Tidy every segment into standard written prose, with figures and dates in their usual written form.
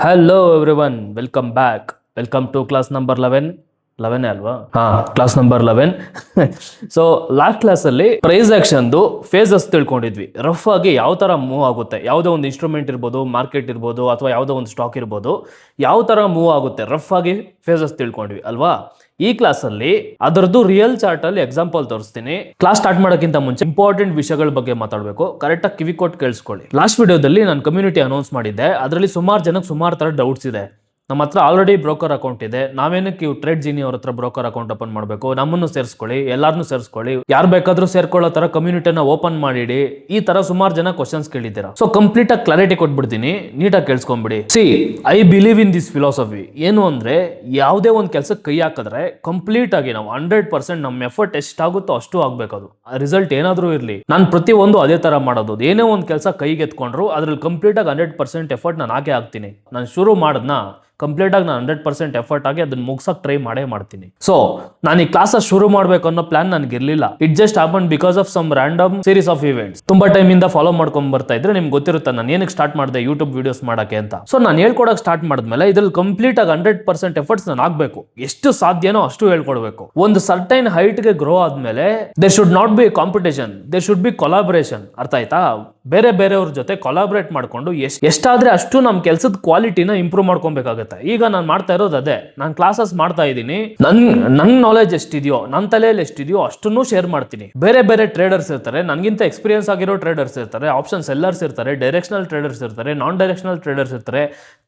Hello everyone, welcome back. Welcome to class number 11 ಅಲ್ವಾ? Class number 11. So last ಕ್ಲಾಸಲ್ಲಿ price ಆಕ್ಷನ್ದು phases ತಿಳ್ಕೊಂಡಿದ್ವಿ. Rough ಆಗಿ ಯಾವ ಥರ ಮೂವ್ ಆಗುತ್ತೆ, ಯಾವುದೋ ಒಂದು ಇನ್ಸ್ಟ್ರೂಮೆಂಟ್ ಇರ್ಬೋದು, ಮಾರ್ಕೆಟ್ ಇರ್ಬೋದು, ಅಥವಾ ಯಾವುದೋ ಒಂದು ಸ್ಟಾಕ್ ಇರ್ಬೋದು, ಯಾವ ಥರ ಮೂವ್ ಆಗುತ್ತೆ ರಫ್ ಆಗಿ ಫೇಸಸ್ ತಿಳ್ಕೊಂಡ್ವಿ ಅಲ್ವಾ? ಈ ಕ್ಲಾಸಲ್ಲಿ ಅದರದ್ದು ರಿಯಲ್ ಚಾರ್ಟ್ ಅಲ್ಲಿ ಎಕ್ಸಾಂಪಲ್ ತೋರಿಸ್ತೀನಿ. ಕ್ಲಾಸ್ ಸ್ಟಾರ್ಟ್ ಮಾಡೋಕ್ಕಿಂತ ಮುಂಚೆ ಇಂಪಾರ್ಟೆಂಟ್ ವಿಷಯಗಳ ಬಗ್ಗೆ ಮಾತಾಡಬೇಕು. ಕರೆಕ್ಟಾಗಿ ಕಿವಿ ಕೊಟ್ಟು ಕೇಳಿಸ್ಕೊಳ್ಳಿ. ಲಾಸ್ಟ್ ವಿಡಿಯೋದಲ್ಲಿ ನಾನು ಕಮ್ಯುನಿಟಿ ಅನೌನ್ಸ್ ಮಾಡಿದ್ದೆ. ಅದರಲ್ಲಿ ಸುಮಾರು ಜನಕ್ಕೆ ಸುಮಾರು ಥರ ಡೌಟ್ಸ್ ಇದೆ. ನಮ್ಮ ಹತ್ರ ಆಲ್ರೆಡಿ ಬ್ರೋಕರ್ ಅಕೌಂಟ್ ಇದೆ, ನಾವೇನಕ್ಕೆ ಇವು ಟ್ರೇಡ್ ಜೀನಿ ಅವ್ರ ಹತ್ರ ಬ್ರೋಕರ್ ಅಕೌಂಟ್ ಓಪನ್ ಮಾಡಬೇಕು? ನಮ್ಮನ್ನು ಸೇರಿಸ್ಕೊಳ್ಳಿ, ಎಲ್ಲಾರನ್ನೂ ಸೇರಿಸ್ಕೊಳ್ಳಿ, ಯಾರು ಬೇಕಾದ್ರೂ ಸೇರ್ಕೊಳ್ಳೋ ತರ ಕಮ್ಯುನಿಟಿನ ಓಪನ್ ಮಾಡಿಡಿ. ಈ ತರ ಸುಮಾರು ಜನ ಕ್ವಶನ್ಸ್ ಕೇಳಿದ್ದೀರಾ. ಸೊ ಕಂಪ್ಲೀಟ್ ಆಗಿ ಕ್ಲಾರಿಟಿ ಕೊಟ್ಬಿಡ್ತೀನಿ, ನೀಟಾಗಿ ಕೇಳಿಸ್ಕೊಂಡ್ಬಿಡಿ. See, I believe in this philosophy. ಏನು ಅಂದ್ರೆ, ಯಾವುದೇ ಒಂದು ಕೆಲಸಕ್ಕೆ ಕೈ ಹಾಕಿದ್ರೆ ಕಂಪ್ಲೀಟ್ ಆಗಿ ನಾವು 100% ನಮ್ಮ ಎಫರ್ಟ್ ಎಷ್ಟಾಗುತ್ತೋ ಅಷ್ಟು ಆಗ್ಬೇಕು. ಅದು ರಿಸಲ್ಟ್ ಏನಾದ್ರೂ ಇರಲಿ, ನಾನು ಪ್ರತಿಯೊಂದು ಅದೇ ತರ ಮಾಡೋದು. ಏನೇ ಒಂದು ಕೆಲಸ ಕೈಗೆ ಎತ್ಕೊಂಡ್ರು ಅದ್ರಲ್ಲಿ ಕಂಪ್ಲೀಟ್ ಆಗಿ 100% ಎಫರ್ಟ್ ನಾನು ಹಾಕೇ ಹಾಕ್ತೀನಿ. ನಾನು ಶುರು ಮಾಡದ್ನ ಕಂಪ್ಲೀಟ್ ಆಗಿ ನಾನು 100% ಎಫರ್ಟ್ ಆಗಿ ಅದನ್ನ ಮುಗ್ಸಕ್ ಟ್ರೈ ಮಾಡೇ ಮಾಡ್ತೀನಿ. ಸೊ ನಾನು ಈ ಕ್ಲಾಸ್ ಶುರು ಮಾಡ್ಬೇಕು ಅನ್ನೋ ಪ್ಲಾನ್ ನನಗೆ ಇರ್ಲಿಲ್ಲ. It just happen because of some random series of events. ತುಂಬಾ ಟೈಮ್ ಇಂದ ಫಾಲೋ ಮಾಡ್ಕೊಂಡ್ ಬರ್ತಾ ಇದ್ರೆ ನಿಮ್ಗೆ ಗೊತ್ತಿರುತ್ತೆ ನಾನು ಏನಕ್ಕೆ ಸ್ಟಾರ್ಟ್ ಮಾಡಿದೆ ಯೂಟ್ಯೂಬ್ ವಿಡಿಯೋಸ್ ಮಾಡಕ್ಕೆ ಅಂತ. ಸೊ ನಾನು ಹೇಳ್ಕೊಡಕ್ ಸ್ಟಾರ್ಟ್ ಮಾಡಿದ್ಮೇಲೆ ಇದ್ರಲ್ಲಿ ಕಂಪ್ಲೀಟ್ ಆಗಿ 100% ಎಫರ್ಟ್ಸ್ ನಾನು ಆಗ್ಬೇಕು. ಎಷ್ಟು ಸಾಧ್ಯನೋ ಅಷ್ಟು ಹೇಳ್ಕೊಡ್ಬೇಕು. ಒಂದು ಸರ್ಟೈನ್ ಹೈಟ್ ಗೆ ಗ್ರೋ ಆದ್ಮೇಲೆ there should not be competition, there should be collaboration. ಅರ್ಥ ಆಯ್ತಾ? ಬೇರೆ ಬೇರೆಯವ್ರ ಜೊತೆ ಕೊಲಾಬರೇಟ್ ಮಾಡ್ಕೊಂಡು ಎಷ್ಟಾದ್ರೆ ಅಷ್ಟು ನಮ್ಮ ಕೆಲಸದ ಕ್ವಾಲಿಟಿನ ಇಂಪ್ರೂವ್ ಮಾಡ್ಕೊಬೇಕಾಗುತ್ತೆ. ಈಗ ನಾನು ಮಾಡ್ತಾ ಇರೋದು ಅದೇ. ನಾನು ಕ್ಲಾಸಸ್ ಮಾಡ್ತಾ ಇದ್ದೀನಿ, ನನ್ ನಾಲೆಜ್ ಎಷ್ಟಿದೆಯೋ, ನನ್ನ ತಲೆಯಲ್ಲಿ ಎಷ್ಟಿದೆಯೋ ಅಷ್ಟನ್ನು ಶೇರ್ ಮಾಡ್ತೀನಿ. ಬೇರೆ ಬೇರೆ ಟ್ರೇಡರ್ಸ್ ಇರ್ತಾರೆ, ನನಗಿಂತ ಎಕ್ಸ್ಪೀರಿಯನ್ಸ್ ಆಗಿರೋ ಟ್ರೇಡರ್ಸ್ ಇರ್ತಾರೆ, ಆಪ್ಷನ್ ಸೆಲ್ಲರ್ಸ್ ಇರ್ತಾರೆ, ಡೈರೆಕ್ಷನಲ್ ಟ್ರೇಡರ್ಸ್ ಇರ್ತಾರೆ, ನಾನ್ ಡೈರೆಕ್ಷನಲ್ ಟ್ರೇಡರ್ಸ್ ಇರ್ತಾರೆ,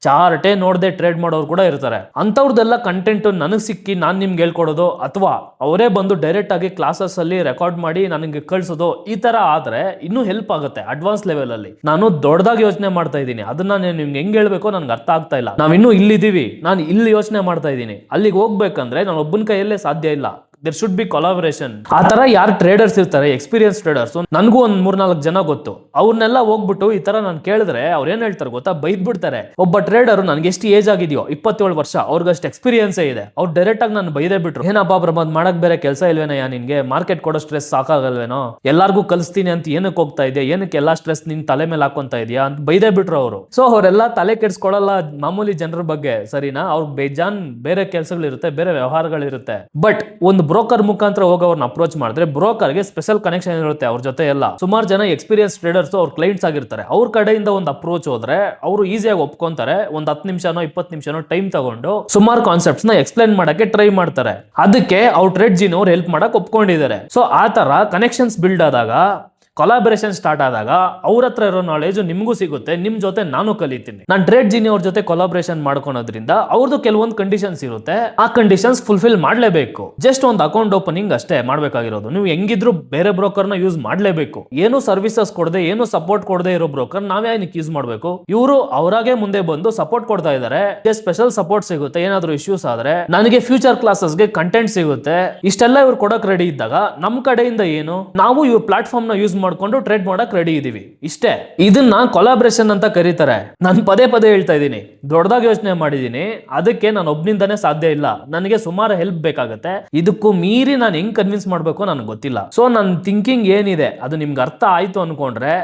ಚಾರ್ಟೇ ನೋಡದೆ ಟ್ರೇಡ್ ಮಾಡೋರು ಕೂಡ ಇರ್ತಾರೆ. ಅಂತವ್ರದ್ದೆಲ್ಲ ಕಂಟೆಂಟ್ ನನಗೆ ಸಿಕ್ಕಿ ನಾನು ನಿಮ್ಗೆ ಹೇಳ್ಕೊಡೋದು, ಅಥವಾ ಅವರೇ ಬಂದು ಡೈರೆಕ್ಟ್ ಆಗಿ ಕ್ಲಾಸಸ್ ಅಲ್ಲಿ ರೆಕಾರ್ಡ್ ಮಾಡಿ ನನಗೆ ಕಳ್ಸೋದು, ಈ ತರ ಆದ್ರೆ ಇನ್ನೂ ಹೆಲ್ಪ್ ಆಗುತ್ತೆ. ಅಡ್ವಾನ್ಸ್ ಲೆವೆಲ್ ಅಲ್ಲಿ ನಾನು ದೊಡ್ಡದಾಗಿ ಯೋಚನೆ ಮಾಡ್ತಾ ಇದ್ದೀನಿ. ಅದನ್ನ ನಿಮ್ಗೆ ಹೆಂಗ್ ಹೇಳ್ಬೇಕು ನನ್ಗೆ ಅರ್ಥ ಆಗ್ತಾ ಇಲ್ಲ. ನಾವಿನ್ನೂ ಇಲ್ಲಿದ್ದೀವಿ, ನಾನು ಇಲ್ಲಿ ಯೋಚನೆ ಮಾಡ್ತಾ ಇದ್ದೀನಿ. ಅಲ್ಲಿಗೆ ಹೋಗ್ಬೇಕಂದ್ರೆ ನಾನು ಒಬ್ಬನ ಕೈಯಲ್ಲೇ ಸಾಧ್ಯ ಇಲ್ಲ. There should be collaboration. ಆ ತರ ಯಾರು ಟ್ರೇಡರ್ಸ್ ಇರ್ತಾರೆ, ಎಕ್ಸ್ಪೀರಿಯನ್ಸ್ ಟ್ರೇಡರ್ಸ್, ನನಗೂ ಒಂದ್ 3-4 ಜನ ಗೊತ್ತು. ಅವ್ರನ್ನೆಲ್ಲ ಹೋಗ್ಬಿಟ್ಟು ಈ ತರ ನಾನು ಕೇಳಿದ್ರೆ ಅವ್ರು ಏನ್ ಹೇಳ್ತಾರೆ ಗೊತ್ತಾ? ಬೈದ್ ಬಿಡ್ತಾರೆ. ಒಬ್ಬ ಟ್ರೇಡರ್ ನನ್ಗೆ ಎಷ್ಟು ಏಜ್ ಆಗಿದೆಯೋ 27 ವರ್ಷ, ಅವ್ರಿಗಷ್ಟು ಎಕ್ಸ್ಪೀರಿಯನ್ಸೇ ಇದೆ. ಅವ್ರು ಡೈರೆಕ್ಟ್ ಆಗಿ ನಾನು ಬೈದೇ ಬಿಟ್ರು. ಏನಪ್ಪಾ ಪ್ರಮಾದ್, ಮಾಡಕ್ ಬೇರೆ ಕೆಲಸ ಇಲ್ವೇನಯ್ಯ ನಿನ್ಗೆ? ಮಾರ್ಕೆಟ್ ಕೊಡೋ ಸ್ಟ್ರೆಸ್ ಸಾಕಾಗಲ್ವೇನೋ? ಎಲ್ಲಾರ್ಗೂ ಕಲಿಸ್ತೀನಿ ಅಂತ ಏನಕ್ಕೆ ಹೋಗ್ತಾ ಇದೆಯಾ? ಏನಕ್ಕೆ ಎಲ್ಲಾ ಸ್ಟ್ರೆಸ್ ನಿನ್ ತಲೆ ಮೇಲೆ ಹಾಕೊಂತ ಇದೆಯಾ ಅಂತ ಬೈದೇ ಬಿಟ್ರು ಅವರು. ಸೊ ಅವರೆಲ್ಲ ತಲೆ ಕೆಡ್ಸ್ಕೊಳಲ್ಲ ಮಾಮೂಲಿ ಜನರ ಬಗ್ಗೆ, ಸರಿನಾ? ಅವ್ರಿಗೆ ಬೇಜಾನ್ ಬೇರೆ ಕೆಲಸಗಳಿರುತ್ತೆ, ಬೇರೆ ವ್ಯವಹಾರಗಳಿರುತ್ತೆ. ಬಟ್ ಒಂದು ಬ್ರೋಕರ್ ಮುಖಾಂತರ ಹೋಗೋರ್ನ ಅಪ್ರೋಚ್ ಮಾಡಿದ್ರೆ ಬ್ರೋಕರ್ಗೆ ಸ್ಪೆಷಲ್ ಕನೆಕ್ಷನ್ ಇರುತ್ತೆ ಅವ್ರ ಜೊತೆ. ಎಲ್ಲ ಸುಮಾರು ಜನ ಎಕ್ಸ್ಪೀರಿಯನ್ಸ್ ಟ್ರೇಡರ್ಸ್ ಅವ್ರ ಕ್ಲೈಂಟ್ಸ್ ಆಗಿರ್ತಾರೆ. ಅವ್ರ ಕಡೆಯಿಂದ ಒಂದು ಅಪ್ರೋಚ್ ಹೋದ್ರೆ ಅವರು ಈಸಿಯಾಗಿ ಒಪ್ಕೊಂತಾರೆ. ಒಂದು 10 ನಿಮಿಷನೋ 20 ನಿಮಿಷನೋ ಟೈಮ್ ತಗೊಂಡು ಸುಮಾರು ಕಾನ್ಸೆಪ್ಟ್ಸ್ ನ ಎಕ್ಸ್ಪ್ಲೈನ್ ಮಾಡಕ್ಕೆ ಟ್ರೈ ಮಾಡ್ತಾರೆ. ಅದಕ್ಕೆ ಅವ್ರ ಟ್ರೇಡ್ ಜೀನ್ ಅವ್ರು ಹೆಲ್ಪ್ ಮಾಡಕ್ ಒಪ್ಕೊಂಡಿದ್ದಾರೆ. ಸೊ ಆ ತರ ಕನೆಕ್ಷನ್ಸ್ ಬಿಲ್ಡ್ ಆದಾಗ, ಕೊಲಾಬರೇಷನ್ ಸ್ಟಾರ್ಟ್ ಆದಾಗ ಅವ್ರ ಹತ್ರ ಇರೋ ನಾಲೆಜ್ ನಿಮ್ಗೂ ಸಿಗುತ್ತೆ, ನಿಮ್ ಜೊತೆ ನಾನು ಕಲಿತೀನಿ. ನಾನು ಟ್ರೇಡ್ ಜೀನಿ ಅವ್ರ ಜೊತೆ ಕೊಲಾಬರೇಷನ್ ಮಾಡ್ಕೊಳೋದ್ರಿಂದ ಅವ್ರದ್ದು ಕೆಲವೊಂದು ಕಂಡೀಷನ್ಸ್ ಇರುತ್ತೆ. ಆ ಕಂಡೀಷನ್ಸ್ ಫುಲ್ಫಿಲ್ ಮಾಡ್ಲೇಬೇಕು. ಜಸ್ಟ್ ಒಂದು ಅಕೌಂಟ್ ಓಪನಿಂಗ್ ಅಷ್ಟೇ ಮಾಡ್ಬೇಕಾಗಿರೋದು. ನೀವು ಹೆಂಗಿದ್ರು ಬೇರೆ ಬ್ರೋಕರ್ ನ ಯೂಸ್ ಮಾಡ್ಲೇಬೇಕು. ಏನು ಸರ್ವಿಸಸ್ ಕೊಡದೆ, ಏನು ಸಪೋರ್ಟ್ ಕೊಡದೆ ಇರೋ ಬ್ರೋಕರ್ ನಾವೇ ಏನಕ್ಕೆ ಯೂಸ್ ಮಾಡ್ಬೇಕು? ಇವರು ಅವರಾಗೆ ಮುಂದೆ ಬಂದು ಸಪೋರ್ಟ್ ಕೊಡ್ತಾ ಇದಾರೆ. ಸ್ಪೆಷಲ್ ಸಪೋರ್ಟ್ ಸಿಗುತ್ತೆ. ಏನಾದ್ರು ಇಶ್ಯೂಸ್ ಆದ್ರೆ ನನಗೆ ಫ್ಯೂಚರ್ ಕ್ಲಾಸಸ್ಗೆ ಕಂಟೆಂಟ್ ಸಿಗುತ್ತೆ. ಇಷ್ಟೆಲ್ಲ ಇವ್ರು ಕೊಡಕ್ ರೆಡಿ ಇದ್ದಾಗ ನಮ್ ಕಡೆಯಿಂದ ಏನು, ನಾವು ಇವ್ರ ಪ್ಲಾಟ್ಫಾರ್ಮ್ ನ ಯೂಸ್ ಮಾಡ್ಕೊಂಡು ಟ್ರೇಡ್ ಮಾಡಕ್ ರೆಡಿ ಇದೀವಿ. ಇಷ್ಟೇ. ಇದನ್ನ ಕೊಲಾಬರೇಷನ್ ಅಂತ ಕರೀತಾರೆ. ನಾನು ಪದೇ ಪದೇ ಹೇಳ್ತಾ ಇದ್ದೀನಿ, ದೊಡ್ಡದಾಗಿ ಯೋಚನೆ ಮಾಡಿದೀನಿ. ಅದಕ್ಕೆ ನಾನು ಒಬ್ನಿಂದಾನೇ ಸಾಧ್ಯ ಇಲ್ಲ, ನನಗೆ ಸುಮಾರು ಹೆಲ್ಪ್ ಬೇಕಾಗುತ್ತೆ. ಇದಕ್ಕೂ ಮೀರಿ ನಾನು ಹೆಂಗ್ ಕನ್ವಿನ್ಸ್ ಮಾಡ್ಬೇಕು ನನಗೆ ಗೊತ್ತಿಲ್ಲ. ಸೊ ನನ್ನ ಥಿಂಕಿಂಗ್ ಏನಿದೆ ಅದು ನಿಮ್ಗೆ ಅರ್ಥ ಆಯ್ತು ಅನ್ಕೊಂಡ್ರೆ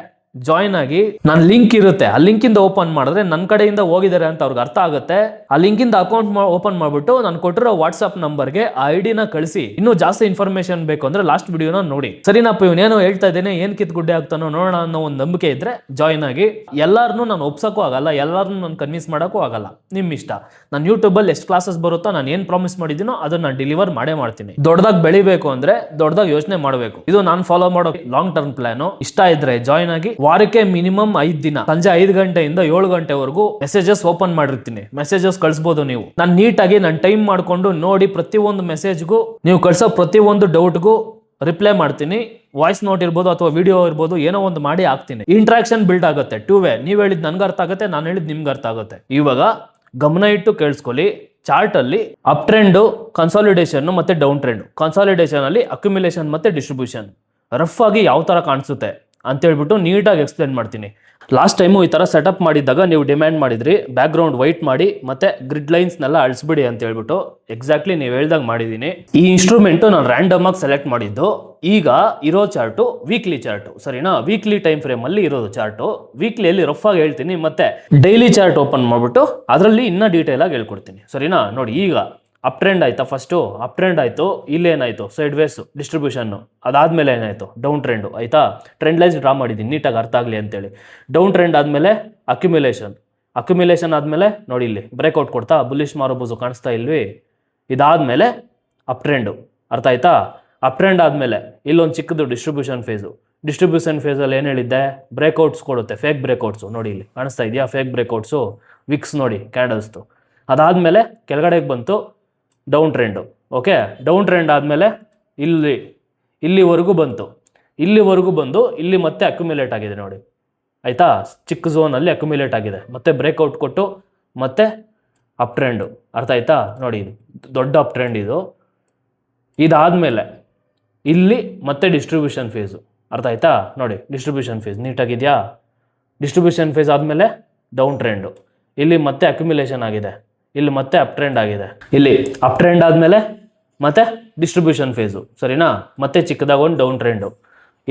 ಜಾಯಿನ್ ಆಗಿ. ನನ್ನ ಲಿಂಕ್ ಇರುತ್ತೆ, ಆ ಲಿಂಕ್ ಇಂದ ಓಪನ್ ಮಾಡಿದ್ರೆ ನನ್ನ ಕಡೆಯಿಂದ ಹೋಗಿದ್ದಾರೆ ಅಂತ ಅವ್ರಿಗೆ ಅರ್ಥ ಆಗುತ್ತೆ. ಆ ಲಿಂಕ್ ಇಂದ ಅಕೌಂಟ್ ಓಪನ್ ಮಾಡ್ಬಿಟ್ಟು ನಾನು ಕೊಟ್ಟಿರೋ ವಾಟ್ಸ್ಆಪ್ ನಂಬರ್ಗೆ ಆ ಐಡಿನ ಕಳಿಸಿ. ಇನ್ನೂ ಜಾಸ್ತಿ ಇನ್ಫಾರ್ಮೇಶನ್ ಬೇಕು ಅಂದ್ರೆ ಲಾಸ್ಟ್ ವಿಡಿಯೋನ ನೋಡಿ. ಸರಿನಪ್ಪ, ಇವನೇನೋ ಹೇಳ್ತಾ ಇದ್ದೇನೆ, ಏನ್ ಕಿತ್ ಗುಡ್ಡೆ ಆಗ್ತಾನೋ ನೋಡೋಣ ಅನ್ನೋ ಒಂದು ನಂಬಿಕೆ ಇದ್ರೆ ಜಾಯಿನ್ ಆಗಿ. ಎಲ್ಲಾರನ್ನೂ ನಾನು ಒಪ್ಸಕ್ಕೂ ಆಗಲ್ಲ, ಎಲ್ಲಾರನ್ನೂ ನಾನು ಕನ್ವಿನ್ಸ್ ಮಾಡೋಕ್ಕೂ ಆಗಲ್ಲ, ನಿಮ್ ಇಷ್ಟ. ನಾನು ಯೂಟ್ಯೂಬ್ ಅಲ್ಲಿ ಎಷ್ಟು ಕ್ಲಾಸಸ್ ಬರುತ್ತೋ, ನಾನು ಏನ್ ಪ್ರಾಮಿಸ್ ಮಾಡಿದ್ದೀನೋ ಅದನ್ನ ನಾನು ಡೆಲಿವರ್ ಮಾಡೇ ಮಾಡ್ತೀನಿ. ದೊಡ್ಡದಾಗಿ ಬೆಳಿಬೇಕು ಅಂದ್ರೆ ದೊಡ್ಡದಾಗಿ ಯೋಚನೆ ಮಾಡಬೇಕು. ಇದು ನಾನು ಫಾಲೋ ಮಾಡೋ ಲಾಂಗ್ ಟರ್ಮ್ ಪ್ಲಾನ್. ಇಷ್ಟ ಇದ್ರೆ ಜಾಯಿನ್ ಆಗಿ. ವಾರಕ್ಕೆ ಮಿನಿಮಮ್ 5 ದಿನ ಸಂಜೆ 5 ಗಂಟೆಯಿಂದ 7 ಗಂಟೆವರೆಗೂ ಮೆಸೇಜಸ್ ಓಪನ್ ಮಾಡಿರ್ತೀನಿ. ಮೆಸೇಜಸ್ ಕಳಿಸಬಹುದು ನೀವು. ನಾನು ನೀಟಾಗಿ ನಾನು ಟೈಮ್ ಮಾಡ್ಕೊಂಡು ನೋಡಿ ಪ್ರತಿಯೊಂದು ಮೆಸೇಜ್ಗೂ, ನೀವು ಕಳಿಸೋ ಪ್ರತಿಯೊಂದು ಡೌಟ್ಗೂ ರಿಪ್ಲೈ ಮಾಡ್ತೀನಿ. ವಾಯ್ಸ್ ನೋಟ್ ಇರ್ಬೋದು ಅಥವಾ ವಿಡಿಯೋ ಇರ್ಬೋದು, ಏನೋ ಒಂದು ಮಾಡಿ ಹಾಕ್ತೀನಿ. ಇಂಟ್ರಾಕ್ಷನ್ ಬಿಲ್ಡ್ ಆಗುತ್ತೆ. 2 ವೇ. ನೀವು ಹೇಳಿದ್ ನನ್ಗೆ ಅರ್ಥ ಆಗುತ್ತೆ, ನಾನು ಹೇಳಿದ್ ನಿಮ್ಗೆ ಅರ್ಥ ಆಗುತ್ತೆ. ಇವಾಗ ಗಮನ ಇಟ್ಟು ಕೇಳಿಸ್ಕೊಳ್ಳಿ. ಚಾರ್ಟ್ ಅಲ್ಲಿ ಅಪ್ ಟ್ರೆಂಡ್, ಕನ್ಸಾಲಿಡೇಷನ್ ಮತ್ತೆ ಡೌನ್ ಟ್ರೆಂಡ್. ಕನ್ಸಾಲಿಡೇಷನ್ ಅಲ್ಲಿ ಅಕ್ಯುಮಿಲೇಷನ್ ಮತ್ತೆ ಡಿಸ್ಟ್ರಿಬ್ಯೂಷನ್ ರಫ್ ಆಗಿ ಯಾವ ತರ ಕಾಣಿಸುತ್ತೆ ಅಂತೇಳ್ಬಿಟ್ಟು ನೀಟಾಗಿ ಎಕ್ಸ್ಪ್ಲೇನ್ ಮಾಡ್ತೀನಿ. ಲಾಸ್ಟ್ ಟೈಮು ಈ ಥರ ಸೆಟಪ್ ಮಾಡಿದ್ದಾಗ ನೀವು ಡಿಮ್ಯಾಂಡ್ ಮಾಡಿದ್ರಿ ಬ್ಯಾಕ್ಗ್ರೌಂಡ್ ವೈಟ್ ಮಾಡಿ ಮತ್ತೆ ಗ್ರಿಡ್ ಲೈನ್ಸ್ನೆಲ್ಲ ಅಳಿಸ್ಬಿಡಿ ಅಂತ ಹೇಳ್ಬಿಟ್ಟು ಎಕ್ಸಾಕ್ಟ್ಲಿ ನೀವು ಹೇಳ್ದಾಗ ಮಾಡಿದ್ದೀನಿ. ಈ ಇನ್ಸ್ಟ್ರೂಮೆಂಟು ನಾನು ರ್ಯಾಂಡಮ್ ಆಗಿ ಸೆಲೆಕ್ಟ್ ಮಾಡಿದ್ದು. ಈಗ ಇರೋ ಚಾರ್ಟು ವೀಕ್ಲಿ ಚಾರ್ಟು, ಸರಿನಾ? ವೀಕ್ಲಿ ಟೈಮ್ ಫ್ರೇಮಲ್ಲಿ ಇರೋದು ಚಾರ್ಟು. ವೀಕ್ಲಿಯಲ್ಲಿ ರಫ್ ಆಗಿ ಹೇಳ್ತೀನಿ, ಮತ್ತೆ ಡೈಲಿ ಚಾರ್ಟ್ ಓಪನ್ ಮಾಡಿಬಿಟ್ಟು ಅದರಲ್ಲಿ ಇನ್ನೂ ಡೀಟೇಲ್ ಆಗಿ ಹೇಳ್ಕೊಡ್ತೀನಿ, ಸರಿನಾ? ನೋಡಿ, ಈಗ ಅಪ್ ಟ್ರೆಂಡ್ ಆಯ್ತಾ? ಫಸ್ಟು ಅಪ್ ಟ್ರೆಂಡ್ ಆಯಿತು, ಇಲ್ಲೇನಾಯಿತು ಸೈಡ್ ವೇಸ್ ಡಿಸ್ಟ್ರಿಬ್ಯೂಷನ್ನು, ಅದಾದಮೇಲೆ ಏನಾಯಿತು ಡೌನ್ ಟ್ರೆಂಡು, ಆಯಿತಾ? ಟ್ರೆಂಡ್ ಲೈನ್ಸ್ ಡ್ರಾ ಮಾಡಿದ್ದೀನಿ ನೀಟಾಗಿ ಅರ್ಥ ಆಗಲಿ ಅಂತೇಳಿ. ಡೌನ್ ಟ್ರೆಂಡ್ ಆದಮೇಲೆ ಅಕ್ಯುಮಿಲೇಷನ್ ಆದಮೇಲೆ ನೋಡಿ ಇಲ್ಲಿ ಬ್ರೇಕ್ಔಟ್ ಕೊಡ್ತಾ ಬುಲ್ಲಿಶ್ ಮಾರುಬೂಸು ಕಾಣಿಸ್ತಾ ಇಲ್ವಿ? ಇದಾದಮೇಲೆ ಅಪ್ ಟ್ರೆಂಡು, ಅರ್ಥ ಆಯ್ತಾ? ಅಪ್ ಟ್ರೆಂಡ್ ಆದಮೇಲೆ ಇಲ್ಲೊಂದು ಚಿಕ್ಕದು ಡಿಸ್ಟ್ರಿಬ್ಯೂಷನ್ ಫೇಸಲ್ಲಿ ಏನು ಹೇಳಿದ್ದೆ? ಬ್ರೇಕ್ಔಟ್ಸ್ ಕೊಡುತ್ತೆ, ಫೇಕ್ ಬ್ರೇಕ್ಔಟ್ಸು. ನೋಡಿ ಇಲ್ಲಿ ಕಾಣಿಸ್ತಾ ಇದೆಯಾ ಫೇಕ್ ಬ್ರೇಕ್ಔಟ್ಸು? ವಿಕ್ಸ್ ನೋಡಿ ಕ್ಯಾಂಡಲ್ಸ್ದು. ಅದಾದಮೇಲೆ ಕೆಳಗಡೆಗೆ ಬಂತು down trend. Okay, down trend ಆದಮೇಲೆ ಇಲ್ಲಿವರೆಗೂ ಬಂದು ಇಲ್ಲಿ ಮತ್ತೆ ಅಕ್ಯುಮಿಲೇಟ್ ಆಗಿದೆ ನೋಡಿ, ಆಯಿತಾ? ಚಿಕ್ಕ ಝೋನಲ್ಲಿ ಅಕ್ಯುಮಿಲೇಟ್ ಆಗಿದೆ, ಮತ್ತೆ ಬ್ರೇಕ್ಔಟ್ ಕೊಟ್ಟು ಮತ್ತೆ ಅಪ್ ಟ್ರೆಂಡು, ಅರ್ಥ ಆಯ್ತಾ? ನೋಡಿ ಇದು ದೊಡ್ಡ ಅಪ್ ಟ್ರೆಂಡ್ ಇದು. ಇದಾದಮೇಲೆ ಇಲ್ಲಿ ಮತ್ತೆ ಡಿಸ್ಟ್ರಿಬ್ಯೂಷನ್ ಫೇಸು, ಅರ್ಥ ಆಯ್ತಾ? ನೋಡಿ ಡಿಸ್ಟ್ರಿಬ್ಯೂಷನ್ ಫೇಸ್ ನೀಟಾಗಿದೆಯಾ? ಡಿಸ್ಟ್ರಿಬ್ಯೂಷನ್ ಫೇಸ್ ಆದಮೇಲೆ ಡೌನ್ ಟ್ರೆಂಡು, ಇಲ್ಲಿ ಮತ್ತೆ ಅಕ್ಯುಮಿಲೇಷನ್ ಆಗಿದೆ, ಇಲ್ಲಿ ಮತ್ತೆ ಅಪ್ ಟ್ರೆಂಡ್ ಆಗಿದೆ, ಇಲ್ಲಿ ಅಪ್ ಟ್ರೆಂಡ್ ಆದಮೇಲೆ ಮತ್ತೆ ಡಿಸ್ಟ್ರಿಬ್ಯೂಷನ್ ಫೇಸು, ಸರಿನಾ? ಮತ್ತೆ ಚಿಕ್ಕದಾಗ ಒಂದು ಡೌನ್ ಟ್ರೆಂಡು,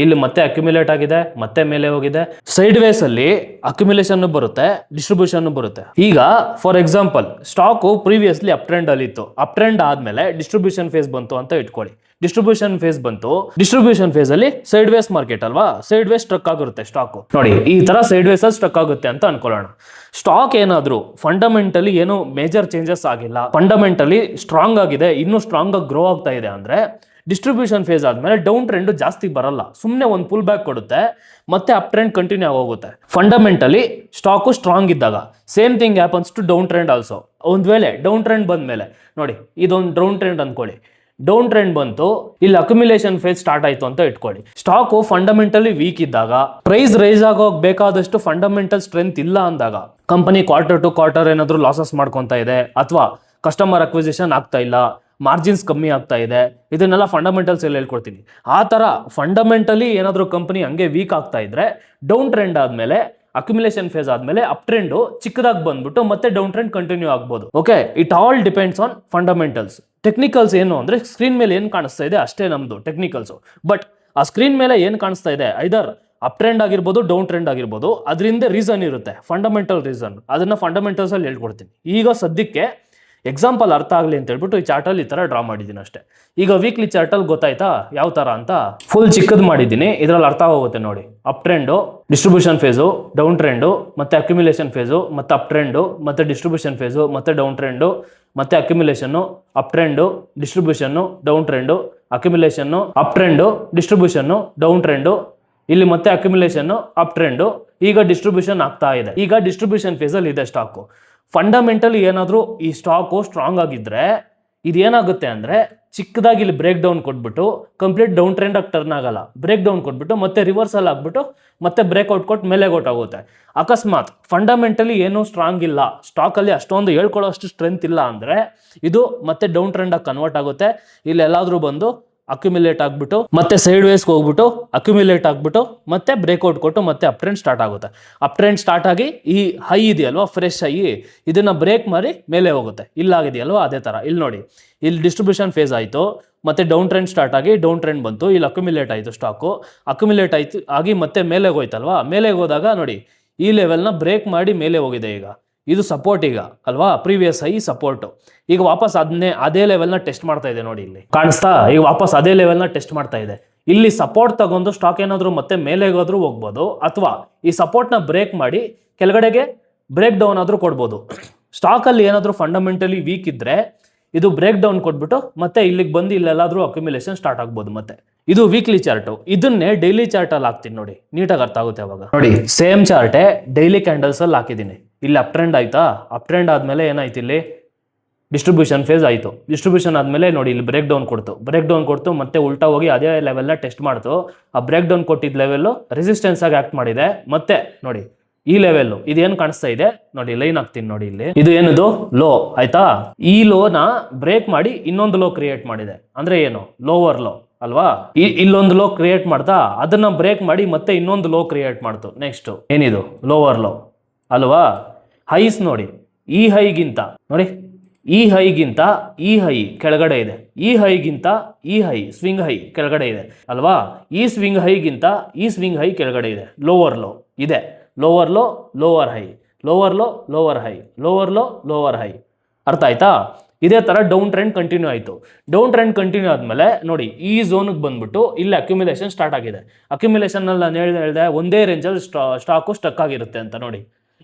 ಇಲ್ಲಿ ಮತ್ತೆ ಅಕ್ಯುಮಿಲೇಟ್ ಆಗಿದೆ, ಮತ್ತೆ ಮೇಲೆ ಹೋಗಿದೆ. ಸೈಡ್ ವೇಸಲ್ಲಿ ಅಕ್ಯುಮಿಲೇಷನ್ ಬರುತ್ತೆ, ಡಿಸ್ಟ್ರಿಬ್ಯೂಷನ್ ಬರುತ್ತೆ. ಈಗ for example stock previously up trend ಅಲ್ಲಿ ಇತ್ತು, ಅಪ್ ಟ್ರೆಂಡ್ ಆದಮೇಲೆ ಡಿಸ್ಟ್ರಿಬ್ಯೂಷನ್ ಫೇಸ್ ಬಂತು ಅಂತ ಇಟ್ಕೊಳ್ಳಿ. ಡಿಸ್ಟ್ರಿಬ್ಯೂಷನ್ ಫೇಸ್ ಬಂತು, ಡಿಸ್ಟ್ರಿಬ್ಯೂಷನ್ ಫೇಸ್ ಅಲ್ಲಿ ಸೈಡ್ ವೇಸ್ ಮಾರ್ಕೆಟ್ ಅಲ್ವಾ? ಸೈಡ್ ವೇಸ್ ಸ್ಟ್ರಕ್ ಆಗಿರುತ್ತೆ ಸ್ಟಾಕು. ನೋಡಿ ಈ ತರ ಸೈಡ್ ವೇಸ್ ಅಲ್ಲಿ ಸ್ಟ್ರಕ್ ಆಗುತ್ತೆ ಅಂತ ಅನ್ಕೊಳ್ಳೋಣ. ಸ್ಟಾಕ್ ಏನಾದ್ರು ಫಂಡಮೆಂಟಲಿ ಏನು ಮೇಜರ್ ಚೇಂಜಸ್ ಆಗಿಲ್ಲ, ಫಂಡಮೆಂಟಲಿ ಸ್ಟ್ರಾಂಗ್ ಆಗಿದೆ, ಇನ್ನೂ ಸ್ಟ್ರಾಂಗ್ ಆಗಿ ಗ್ರೋ ಆಗ್ತಾ ಇದೆ ಅಂದ್ರೆ ಡಿಸ್ಟ್ರಿಬ್ಯೂಷನ್ ಫೇಸ್ ಆದ್ಮೇಲೆ ಡೌನ್ ಟ್ರೆಂಡ್ ಜಾಸ್ತಿ ಬರಲ್ಲ, ಸುಮ್ಮನೆ ಒಂದು ಪುಲ್ ಬ್ಯಾಕ್ ಕೊಡುತ್ತೆ, ಮತ್ತೆ ಅಪ್ ಟ್ರೆಂಡ್ ಕಂಟಿನ್ಯೂ ಆಗೋಗುತ್ತೆ. ಫಂಡಮೆಂಟಲಿ ಸ್ಟಾಕು ಸ್ಟ್ರಾಂಗ್ ಇದ್ದಾಗ same thing happens to down trend also. ಒಂದ್ ವೇಳೆ ಡೌನ್ ಟ್ರೆಂಡ್ ಬಂದ್ಮೇಲೆ ನೋಡಿ ಇದೊಂದು ಡೌನ್ ಟ್ರೆಂಡ್ ಅನ್ಕೊಳ್ಳಿ, ಡೌನ್ ಟ್ರೆಂಡ್ ಬಂತು, ಇಲ್ಲಿ ಅಕ್ಯುಮಿಲೇಷನ್ ಫೇಸ್ ಸ್ಟಾರ್ಟ್ ಆಯ್ತು ಅಂತ ಇಟ್ಕೊಳ್ಳಿ. ಸ್ಟಾಕು ಫಂಡಮೆಂಟಲಿ ವೀಕ್ ಇದ್ದಾಗ, ಪ್ರೈಸ್ ರೈಸ್ ಆಗೋಕ್ ಬೇಕಾದಷ್ಟು ಫಂಡಮೆಂಟಲ್ ಸ್ಟ್ರೆಂತ್ ಇಲ್ಲ ಅಂದಾಗ, ಕಂಪನಿ ಕ್ವಾರ್ಟರ್ ಟು ಕ್ವಾರ್ಟರ್ ಏನಾದ್ರು ಲಾಸಸ್ ಮಾಡ್ಕೊತಾ ಇದೆ, ಅಥವಾ ಕಸ್ಟಮರ್ ಅಕ್ವಿಸಿಷನ್ ಆಗ್ತಾ ಇಲ್ಲ, ಮಾರ್ಜಿನ್ಸ್ ಕಮ್ಮಿ ಆಗ್ತಾ ಇದೆ, ಇದನ್ನೆಲ್ಲ ಫಂಡಮೆಂಟಲ್ಸ್ ಎಲ್ಲ ಹೇಳ್ಕೊಡ್ತೀನಿ. ಆ ಥರ ಫಂಡಮೆಂಟಲಿ ಏನಾದರೂ ಕಂಪನಿ ಹಂಗೆ ವೀಕ್ ಆಗ್ತಾ ಇದ್ರೆ ಡೌನ್ ಟ್ರೆಂಡ್ ಆದಮೇಲೆ ಅಕ್ಯುಮಿಲೇಷನ್ ಫೇಸ್ ಆದಮೇಲೆ ಅಪ್ ಟ್ರೆಂಡು ಚಿಕ್ಕದಾಗಿ ಬಂದ್ಬಿಟ್ಟು ಮತ್ತೆ ಡೌನ್ ಟ್ರೆಂಡ್ ಕಂಟಿನ್ಯೂ ಆಗ್ಬೋದು. Okay, it all depends on fundamentals. Technicals ಏನು ಅಂದರೆ ಸ್ಕ್ರೀನ್ ಮೇಲೆ ಏನು ಕಾಣಿಸ್ತಾ ಇದೆ ಅಷ್ಟೇ ನಮ್ಮದು ಟೆಕ್ನಿಕಲ್ಸು. ಬಟ್ ಆ ಸ್ಕ್ರೀನ್ ಮೇಲೆ ಏನು ಕಾಣಿಸ್ತಾ ಇದೆ ಐದರ್ ಅಪ್ ಟ್ರೆಂಡ್ ಆಗಿರ್ಬೋದು, ಡೌನ್ ಟ್ರೆಂಡ್ ಆಗಿರ್ಬೋದು, ಅದರಿಂದ ರೀಸನ್ ಇರುತ್ತೆ, ಫಂಡಮೆಂಟಲ್ ರೀಸನ್. ಅದನ್ನು ಫಂಡಮೆಂಟಲ್ಸಲ್ಲಿ ಹೇಳ್ಕೊಡ್ತೀನಿ. ಈಗ ಸದ್ಯಕ್ಕೆ ಎಕ್ಸಾಂಪಲ್ ಅರ್ಥ ಆಗಲಿ ಅಂತ ಹೇಳ್ಬಿಟ್ಟು ಈ ಚಾರ್ಟಲ್ಲಿ ಈ ಥರ ಡ್ರಾ ಮಾಡಿದ್ದೀನಿ ಅಷ್ಟೇ. ಈಗ ವೀಕ್ಲಿ ಚಾರ್ಟಲ್ಲಿ ಗೊತ್ತಾಯ್ತಾ ಯಾವ ಥರ ಅಂತ? ಫುಲ್ ಚಿಕ್ಕದು ಮಾಡಿದ್ದೀನಿ, ಇದರಲ್ಲಿ ಅರ್ಥ ಆಗೋಗುತ್ತೆ ನೋಡಿ. Up trend, distribution phase, down trend, ಮತ್ತೆ ಅಕ್ಯುಮಿಲೇಷನ್ ಫೇಸು, ಮತ್ತೆ ಅಪ್ ಟ್ರೆಂಡು, ಮತ್ತೆ ಡಿಸ್ಟ್ರಿಬ್ಯೂಷನ್ ಫೇಸು, ಮತ್ತೆ ಡೌನ್ ಟ್ರೆಂಡು, ಮತ್ತೆ accumulation, up trend, distribution, down trend, accumulation, up trend, distribution, down trend, ಇಲ್ಲಿ ಮತ್ತೆ ಅಕ್ಯುಮಿಲೇಷನ್ನು, ಅಪ್ ಟ್ರೆಂಡು, ಈಗ ಡಿಸ್ಟ್ರಿಬ್ಯೂಷನ್ ಆಗ್ತಾ ಇದೆ. ಈಗ ಡಿಸ್ಟ್ರಿಬ್ಯೂಷನ್ ಫೇಸಲ್ಲಿ ಇದೆ ಸ್ಟಾಕು. ಫಂಡಮೆಂಟಲಿ ಏನಾದರೂ ಈ ಸ್ಟಾಕು ಸ್ಟ್ರಾಂಗ್ ಆಗಿದ್ರೆ ಇದೇನಾಗುತ್ತೆ ಅಂದರೆ ಚಿಕ್ಕದಾಗಿ ಇಲ್ಲಿ ಬ್ರೇಕ್ ಡೌನ್ ಕೊಟ್ಬಿಟ್ಟು ಕಂಪ್ಲೀಟ್ ಡೌನ್ ಟ್ರೆಂಡ್ ಆಗಿ ಟರ್ನ್ ಆಗಲ್ಲ, ಬ್ರೇಕ್ ಡೌನ್ ಕೊಟ್ಬಿಟ್ಟು ಮತ್ತೆ ರಿವರ್ಸಲ್ ಆಗ್ಬಿಟ್ಟು ಮತ್ತೆ ಬ್ರೇಕ್ಔಟ್ ಕೊಟ್ಟು ಮೇಲೆ ಗೊತ್ತಾಗುತ್ತೆ. ಅಕಸ್ಮಾತ್ ಫಂಡಮೆಂಟಲಿ ಏನೂ ಸ್ಟ್ರಾಂಗ್ ಇಲ್ಲ, ಸ್ಟಾಕಲ್ಲಿ ಅಷ್ಟೊಂದು ಹೇಳ್ಕೊಳ್ಳೋಷ್ಟು ಸ್ಟ್ರೆಂತ್ ಇಲ್ಲ ಅಂದರೆ ಇದು ಮತ್ತೆ ಡೌನ್ ಟ್ರೆಂಡ್ ಆಗಿ ಕನ್ವರ್ಟ್ ಆಗುತ್ತೆ. ಇಲ್ಲಿ ಎಲ್ಲಾದರೂ ಬಂದು ಅಕ್ಯುಮಿಲೇಟ್ ಆಗ್ಬಿಟ್ಟು ಮತ್ತೆ ಸೈಡ್ ವೇಸ್ಗೆ ಹೋಗ್ಬಿಟ್ಟು ಅಕ್ಯುಮಿಲೇಟ್ ಆಗ್ಬಿಟ್ಟು ಮತ್ತೆ ಬ್ರೇಕ್ಔಟ್ ಕೊಟ್ಟು ಮತ್ತೆ ಅಪ್ ಟ್ರೆಂಡ್ ಸ್ಟಾರ್ಟ್ ಆಗುತ್ತೆ. ಅಪ್ ಟ್ರೆಂಡ್ ಸ್ಟಾರ್ಟ್ ಆಗಿ ಈ ಹೈ ಇದೆಯಲ್ವಾ, ಫ್ರೆಶ್ ಹೈ, ಇದನ್ನ ಬ್ರೇಕ್ ಮಾಡಿ ಮೇಲೆ ಹೋಗುತ್ತೆ. ಇಲ್ಲಾಗಿದೆಯಲ್ವಾ ಅದೇ ಥರ ಇಲ್ಲಿ ನೋಡಿ, ಇಲ್ಲಿ ಡಿಸ್ಟ್ರಿಬ್ಯೂಷನ್ ಫೇಸ್ ಆಯಿತು, ಮತ್ತೆ ಡೌನ್ ಟ್ರೆಂಡ್ ಸ್ಟಾರ್ಟ್ ಆಗಿ ಡೌನ್ ಟ್ರೆಂಡ್ ಬಂತು, ಇಲ್ಲಿ ಅಕ್ಯುಮಿಲೇಟ್ ಆಯಿತು, ಸ್ಟಾಕು ಅಕ್ಯುಮಿಲೇಟ್ ಆಯಿತು ಆಗಿ ಮತ್ತೆ ಮೇಲೆ ಹೋಯ್ತಲ್ವಾ. ಮೇಲೆ ಹೋದಾಗ ನೋಡಿ ಈ ಲೆವೆಲ್ನ ಬ್ರೇಕ್ ಮಾಡಿ ಮೇಲೆ ಹೋಗಿದೆ. ಈಗ ಇದು ಸಪೋರ್ಟ್ ಈಗ ಅಲ್ವಾ, ಪ್ರೀವಿಯಸ್ ಹೈ ಸಪೋರ್ಟು. ಈಗ ವಾಪಸ್ ಅದೇ ಲೆವೆಲ್ನ ಟೆಸ್ಟ್ ಮಾಡ್ತಾ ಇದೆ ನೋಡಿ, ಇಲ್ಲಿ ಕಾಣಿಸ್ತಾ? ಈಗ ವಾಪಸ್ ಅದೇ ಲೆವೆಲ್ನ ಟೆಸ್ಟ್ ಮಾಡ್ತಾ ಇದೆ. ಇಲ್ಲಿ ಸಪೋರ್ಟ್ ತಗೊಂಡು ಸ್ಟಾಕ್ ಏನಾದರೂ ಮತ್ತೆ ಮೇಲೆ ಹೋದ್ರೂ ಹೋಗ್ಬೋದು, ಅಥವಾ ಈ ಸಪೋರ್ಟ್ನ ಬ್ರೇಕ್ ಮಾಡಿ ಕೆಳಗಡೆಗೆ ಬ್ರೇಕ್ ಡೌನ್ ಆದರೂ ಕೊಡ್ಬೋದು. ಸ್ಟಾಕಲ್ಲಿ ಏನಾದರೂ ಫಂಡಮೆಂಟಲಿ ವೀಕ್ ಇದ್ದರೆ ಇದು ಬ್ರೇಕ್ ಡೌನ್ ಕೊಟ್ಬಿಟ್ಟು ಮತ್ತೆ ಇಲ್ಲಿಗೆ ಬಂದು ಇಲ್ಲೆಲ್ಲಾದರೂ ಅಕ್ಯುಮಿಲೇಷನ್ ಸ್ಟಾರ್ಟ್ ಆಗ್ಬೋದು. ಮತ್ತೆ ಇದು ವೀಕ್ಲಿ ಚಾರ್ಟು. ಇದನ್ನೇ ಡೈಲಿ ಚಾರ್ಟಲ್ಲಿ ಹಾಕ್ತೀನಿ ನೋಡಿ, ನೀಟಾಗಿ ಅರ್ಥ ಆಗುತ್ತೆ ಅವಾಗ. ನೋಡಿ ಸೇಮ್ ಚಾರ್ಟೇ ಡೈಲಿ ಕ್ಯಾಂಡಲ್ಸಲ್ಲಿ ಹಾಕಿದ್ದೀನಿ. ಇಲ್ಲಿ ಅಪ್ ಟ್ರೆಂಡ್ ಆಯ್ತಾ, ಅಪ್ ಟ್ರೆಂಡ್ ಆದಮೇಲೆ ಏನಾಯ್ತು, ಇಲ್ಲಿ ಡಿಸ್ಟ್ರಿಬ್ಯೂಷನ್ ಫೇಸ್ ಆಯಿತು. ಡಿಸ್ಟ್ರಿಬ್ಯೂಷನ್ ಆದಮೇಲೆ ನೋಡಿ ಇಲ್ಲಿ ಬ್ರೇಕ್ ಡೌನ್ ಕೊಡ್ತು, ಮತ್ತೆ ಉಲ್ಟಾ ಹೋಗಿ ಅದೇ ಲೆವೆಲ್ನ ಟೆಸ್ಟ್ ಮಾಡ್ತು. ಆ ಬ್ರೇಕ್ ಡೌನ್ ಕೊಟ್ಟಿದ್ದ ಲೆವೆಲ್ಲು ರೆಸಿಸ್ಟೆನ್ಸ್ ಆಗಿ ಆಕ್ಟ್ ಮಾಡಿದೆ. ಮತ್ತೆ ನೋಡಿ ಈ ಲೆವೆಲ್ ಇದೇನು ಕಾಣಿಸ್ತಾ ಇದೆ ನೋಡಿ, ಲೈನ್ ಹಾಕ್ತೀನಿ ನೋಡಿ, ಇಲ್ಲಿ ಇದು ಏನದು ಲೋ ಆಯ್ತಾ. ಈ ಲೋನ ಬ್ರೇಕ್ ಮಾಡಿ ಇನ್ನೊಂದು ಲೋ ಕ್ರಿಯೇಟ್ ಮಾಡಿದೆ. ಅಂದ್ರೆ ಏನು, ಲೋವರ್ ಲೋ ಅಲ್ವಾ? ಇಲ್ಲೊಂದು ಲೋ ಕ್ರಿಯೇಟ್ ಮಾಡ್ತಾ ಅದನ್ನ ಬ್ರೇಕ್ ಮಾಡಿ ಮತ್ತೆ ಇನ್ನೊಂದು ಲೋ ಕ್ರಿಯೇಟ್ ಮಾಡ್ತು. ನೆಕ್ಸ್ಟ್ ಏನಿದು ಲೋವರ್ ಲೋ ಅಲ್ವಾ? ಹೈಸ್ ನೋಡಿ, ಈ ಹೈಗಿಂತ ನೋಡಿ, ಈ ಹೈಗಿಂತ ಈ ಹೈ ಕೆಳಗಡೆ ಇದೆ, ಈ ಹೈಗಿಂತ ಈ ಹೈ ಸ್ವಿಂಗ್ ಹೈ ಕೆಳಗಡೆ ಇದೆ ಅಲ್ವಾ? ಈ ಸ್ವಿಂಗ್ ಹೈಗಿಂತ ಈ ಸ್ವಿಂಗ್ ಹೈ ಕೆಳಗಡೆ ಇದೆ, ಲೋವರ್ ಲೋ ಇದೆ. Lower low, lower high, lower low, lower high, lower low, lower high. ಅರ್ಥ ಆಯ್ತಾ? ಇದೇ ತರ ಡೌನ್ ಟ್ರೆಂಡ್ ಕಂಟಿನ್ಯೂ ಆಯಿತು. ಡೌನ್ ಟ್ರೆಂಡ್ ಕಂಟಿನ್ಯೂ ಆದಮೇಲೆ ನೋಡಿ ಈ ಝೋನ್ಗೆ ಬಂದ್ಬಿಟ್ಟು ಇಲ್ಲಿ ಅಕ್ಯುಮಿಲೇಷನ್ ಸ್ಟಾರ್ಟ್ ಆಗಿದೆ. ಅಕ್ಯುಮಿಲೇಷನ್ ಅಲ್ಲಿ ನಾನು ಹೇಳಿದೆ ಒಂದೇ ರೇಂಜಲ್ಲಿ ಸ್ಟಾಕು ಸ್ಟಕ್ ಆಗಿರುತ್ತೆ ಅಂತ. ನೋಡಿ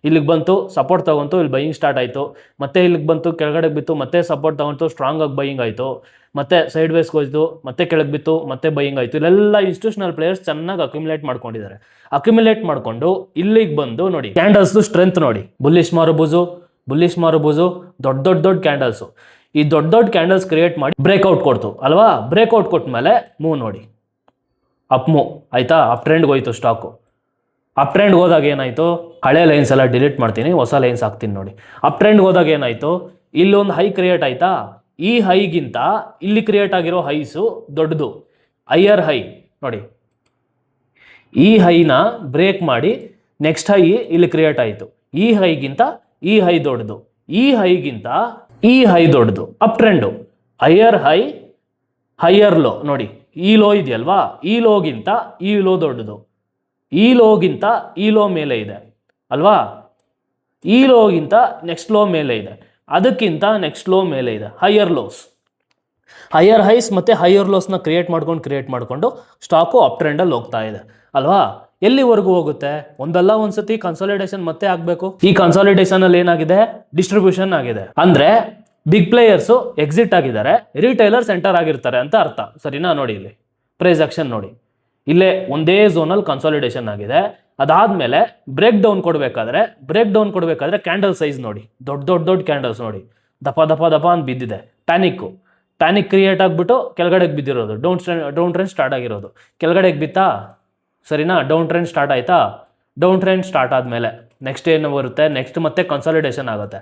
ಇಲ್ಲಿಗೆ ಬಂತು, ಸಪೋರ್ಟ್ ತಗೊಂತು, ಇಲ್ಲಿ ಬೈಯಿಂಗ್ ಸ್ಟಾರ್ಟ್ ಆಯಿತು, ಮತ್ತೆ ಇಲ್ಲಿಗೆ ಬಂತು, ಕೆಳಗಡೆ ಬಿತ್ತು, ಮತ್ತೆ ಸಪೋರ್ಟ್ ತಗೊಂತು, ಸ್ಟ್ರಾಂಗ್ ಆಗಿ ಬೈಯಿಂಗ್ ಆಯಿತು, ಮತ್ತೆ ಸೈಡ್ ವೇಸ್ಗೆ ಹೋಯ್ತು, ಮತ್ತೆ ಕೆಳಗೆ ಬಿತ್ತು, ಮತ್ತೆ ಬೈಯಿಂಗ್ ಆಯಿತು. ಇಲ್ಲೆಲ್ಲ ಇನ್ಸ್ಟಿಟ್ಯೂಷನಲ್ ಪ್ಲೇಯರ್ಸ್ ಚೆನ್ನಾಗಿ ಅಕ್ಯುಮಿಲೇಟ್ ಮಾಡ್ಕೊಂಡಿದ್ದಾರೆ. ಅಕ್ಯುಮಿಲೇಟ್ ಮಾಡಿಕೊಂಡು ಇಲ್ಲಿಗೆ ಬಂದು ನೋಡಿ ಕ್ಯಾಂಡಲ್ಸ್ ಸ್ಟ್ರೆಂತ್ ನೋಡಿ, ಬುಲ್ಲಿಶ್ ಮಾರುಬೂಜು ದೊಡ್ಡ ದೊಡ್ಡ ಕ್ಯಾಂಡಲ್ಸು. ಈ ದೊಡ್ಡ ದೊಡ್ಡ ಕ್ಯಾಂಡಲ್ಸ್ ಕ್ರಿಯೇಟ್ ಮಾಡಿ ಬ್ರೇಕ್ಔಟ್ ಕೊಡ್ತು ಅಲ್ವಾ? ಬ್ರೇಕ್ಔಟ್ ಕೊಟ್ಟ ಮೇಲೆ ಮೂವ್ ನೋಡಿ, ಅಪ್ ಮೂವ್ ಆಯ್ತಾ? ಅಪ್ ಟ್ರೆಂಡ್ಗೆ ಹೋಯ್ತು ಸ್ಟಾಕು. ಅಪ್ ಟ್ರೆಂಡ್ಗೆ ಹೋದಾಗ ಏನಾಯಿತು? ಹಳೆ ಲೈನ್ಸ್ ಎಲ್ಲ ಡಿಲೀಟ್ ಮಾಡ್ತೀನಿ, ಹೊಸ ಲೈನ್ಸ್ ಹಾಕ್ತೀನಿ ನೋಡಿ. ಅಪ್ ಟ್ರೆಂಡ್ಗೆ ಹೋದಾಗ ಏನಾಯಿತು? ಇಲ್ಲೊಂದು ಹೈ ಕ್ರಿಯೇಟ್ ಆಯ್ತಾ? ಈ ಹೈಗಿಂತ ಇಲ್ಲಿ ಕ್ರಿಯೇಟ್ ಆಗಿರೋ ಹೈಸು ದೊಡ್ಡದು, ಹೈಯರ್ ಹೈ ನೋಡಿ. ಈ ಹೈನ ಬ್ರೇಕ್ ಮಾಡಿ ನೆಕ್ಸ್ಟ್ ಹೈ ಇಲ್ಲಿ ಕ್ರಿಯೇಟ್ ಆಯಿತು. ಈ ಹೈಗಿಂತ ಈ ಹೈ ದೊಡ್ಡದು, ಈ ಹೈಗಿಂತ ಈ ಹೈ ದೊಡ್ಡದು, up trend. Higher high, higher low ನೋಡಿ. ಈ ಲೋ ಇದೆಯಲ್ವಾ? ಈ ಲೋಗಿಂತ ಈ ಲೋ ದೊಡ್ಡದು, ಈ ಲೋಗಿಂತ ಈ ಲೋ ಮೇಲೆ ಇದೆ ಅಲ್ವಾ? ಈ ಲೋಗಿಂತ ನೆಕ್ಸ್ಟ್ ಲೋ ಮೇಲೆ ಇದೆ, ಅದಕ್ಕಿಂತ ನೆಕ್ಸ್ಟ್ ಲೋ ಮೇಲೆ ಇದೆ. ಹೈಯರ್ ಲೋಸ್, ಹೈಯರ್ ಹೈಸ್ ಮತ್ತು ಹೈಯರ್ ಲೋಸ್ನ ಕ್ರಿಯೇಟ್ ಮಾಡಿಕೊಂಡು ಸ್ಟಾಕು ಅಪ್ ಟ್ರೆಂಡಲ್ಲಿ ಹೋಗ್ತಾ ಇದೆ ಅಲ್ವಾ? ಎಲ್ಲಿವರೆಗೂ ಹೋಗುತ್ತೆ? ಒಂದಲ್ಲ ಒಂದ್ಸತಿ ಕನ್ಸಾಲಿಡೇಷನ್ ಮತ್ತೆ ಆಗಬೇಕು. ಈ ಕನ್ಸಾಲಿಡೇಷನ್ ಅಲ್ಲಿ ಏನಾಗಿದೆ? ಡಿಸ್ಟ್ರಿಬ್ಯೂಷನ್ ಆಗಿದೆ. ಅಂದ್ರೆ ಬಿಗ್ ಪ್ಲೇಯರ್ಸು ಎಕ್ಸಿಟ್ ಆಗಿದ್ದಾರೆ, ರಿಟೈಲರ್ಸ್ ಎಂಟರ್ ಆಗಿರ್ತಾರೆ ಅಂತ ಅರ್ಥ. ಸರಿನಾ? ನೋಡಿ ಇಲ್ಲಿ ಪ್ರೈಸ್ ಆಕ್ಷನ್ ನೋಡಿ, ಇಲ್ಲೇ ಒಂದೇ ಝೋನಲ್ಲಿ ಕನ್ಸಾಲಿಡೇಷನ್ ಆಗಿದೆ. ಅದಾದ್ಮೇಲೆ ಬ್ರೇಕ್ ಡೌನ್ ಕೊಡಬೇಕಾದ್ರೆ ಕ್ಯಾಂಡಲ್ ಸೈಜ್ ನೋಡಿ, ದೊಡ್ಡ ಕ್ಯಾಂಡಲ್ಸ್ ನೋಡಿ, ದಪ ಅಂತ ಬಿದ್ದಿದೆ. ಪ್ಯಾನಿಕ್ ಕ್ರಿಯೇಟ್ ಆಗಿಬಿಟ್ಟು ಕೆಳಗಡೆಗೆ ಬಿದ್ದಿರೋದು, ಡೌನ್ ಟ್ರೆಂಡ್ ಸ್ಟಾರ್ಟ್ ಆಗಿರೋದು. ಕೆಳಗಡೆಗೆ ಬಿತ್ತಾ? ಸರಿನಾ? ಡೌನ್ ಟ್ರೆಂಡ್ ಸ್ಟಾರ್ಟ್ ಆಯ್ತಾ? ಡೌನ್ ಟ್ರೆಂಡ್ ಸ್ಟಾರ್ಟ್ ಆದಮೇಲೆ ನೆಕ್ಸ್ಟ್ ಏನು ಬರುತ್ತೆ? ನೆಕ್ಸ್ಟ್ ಮತ್ತೆ ಕನ್ಸಾಲಿಡೇಷನ್ ಆಗುತ್ತೆ.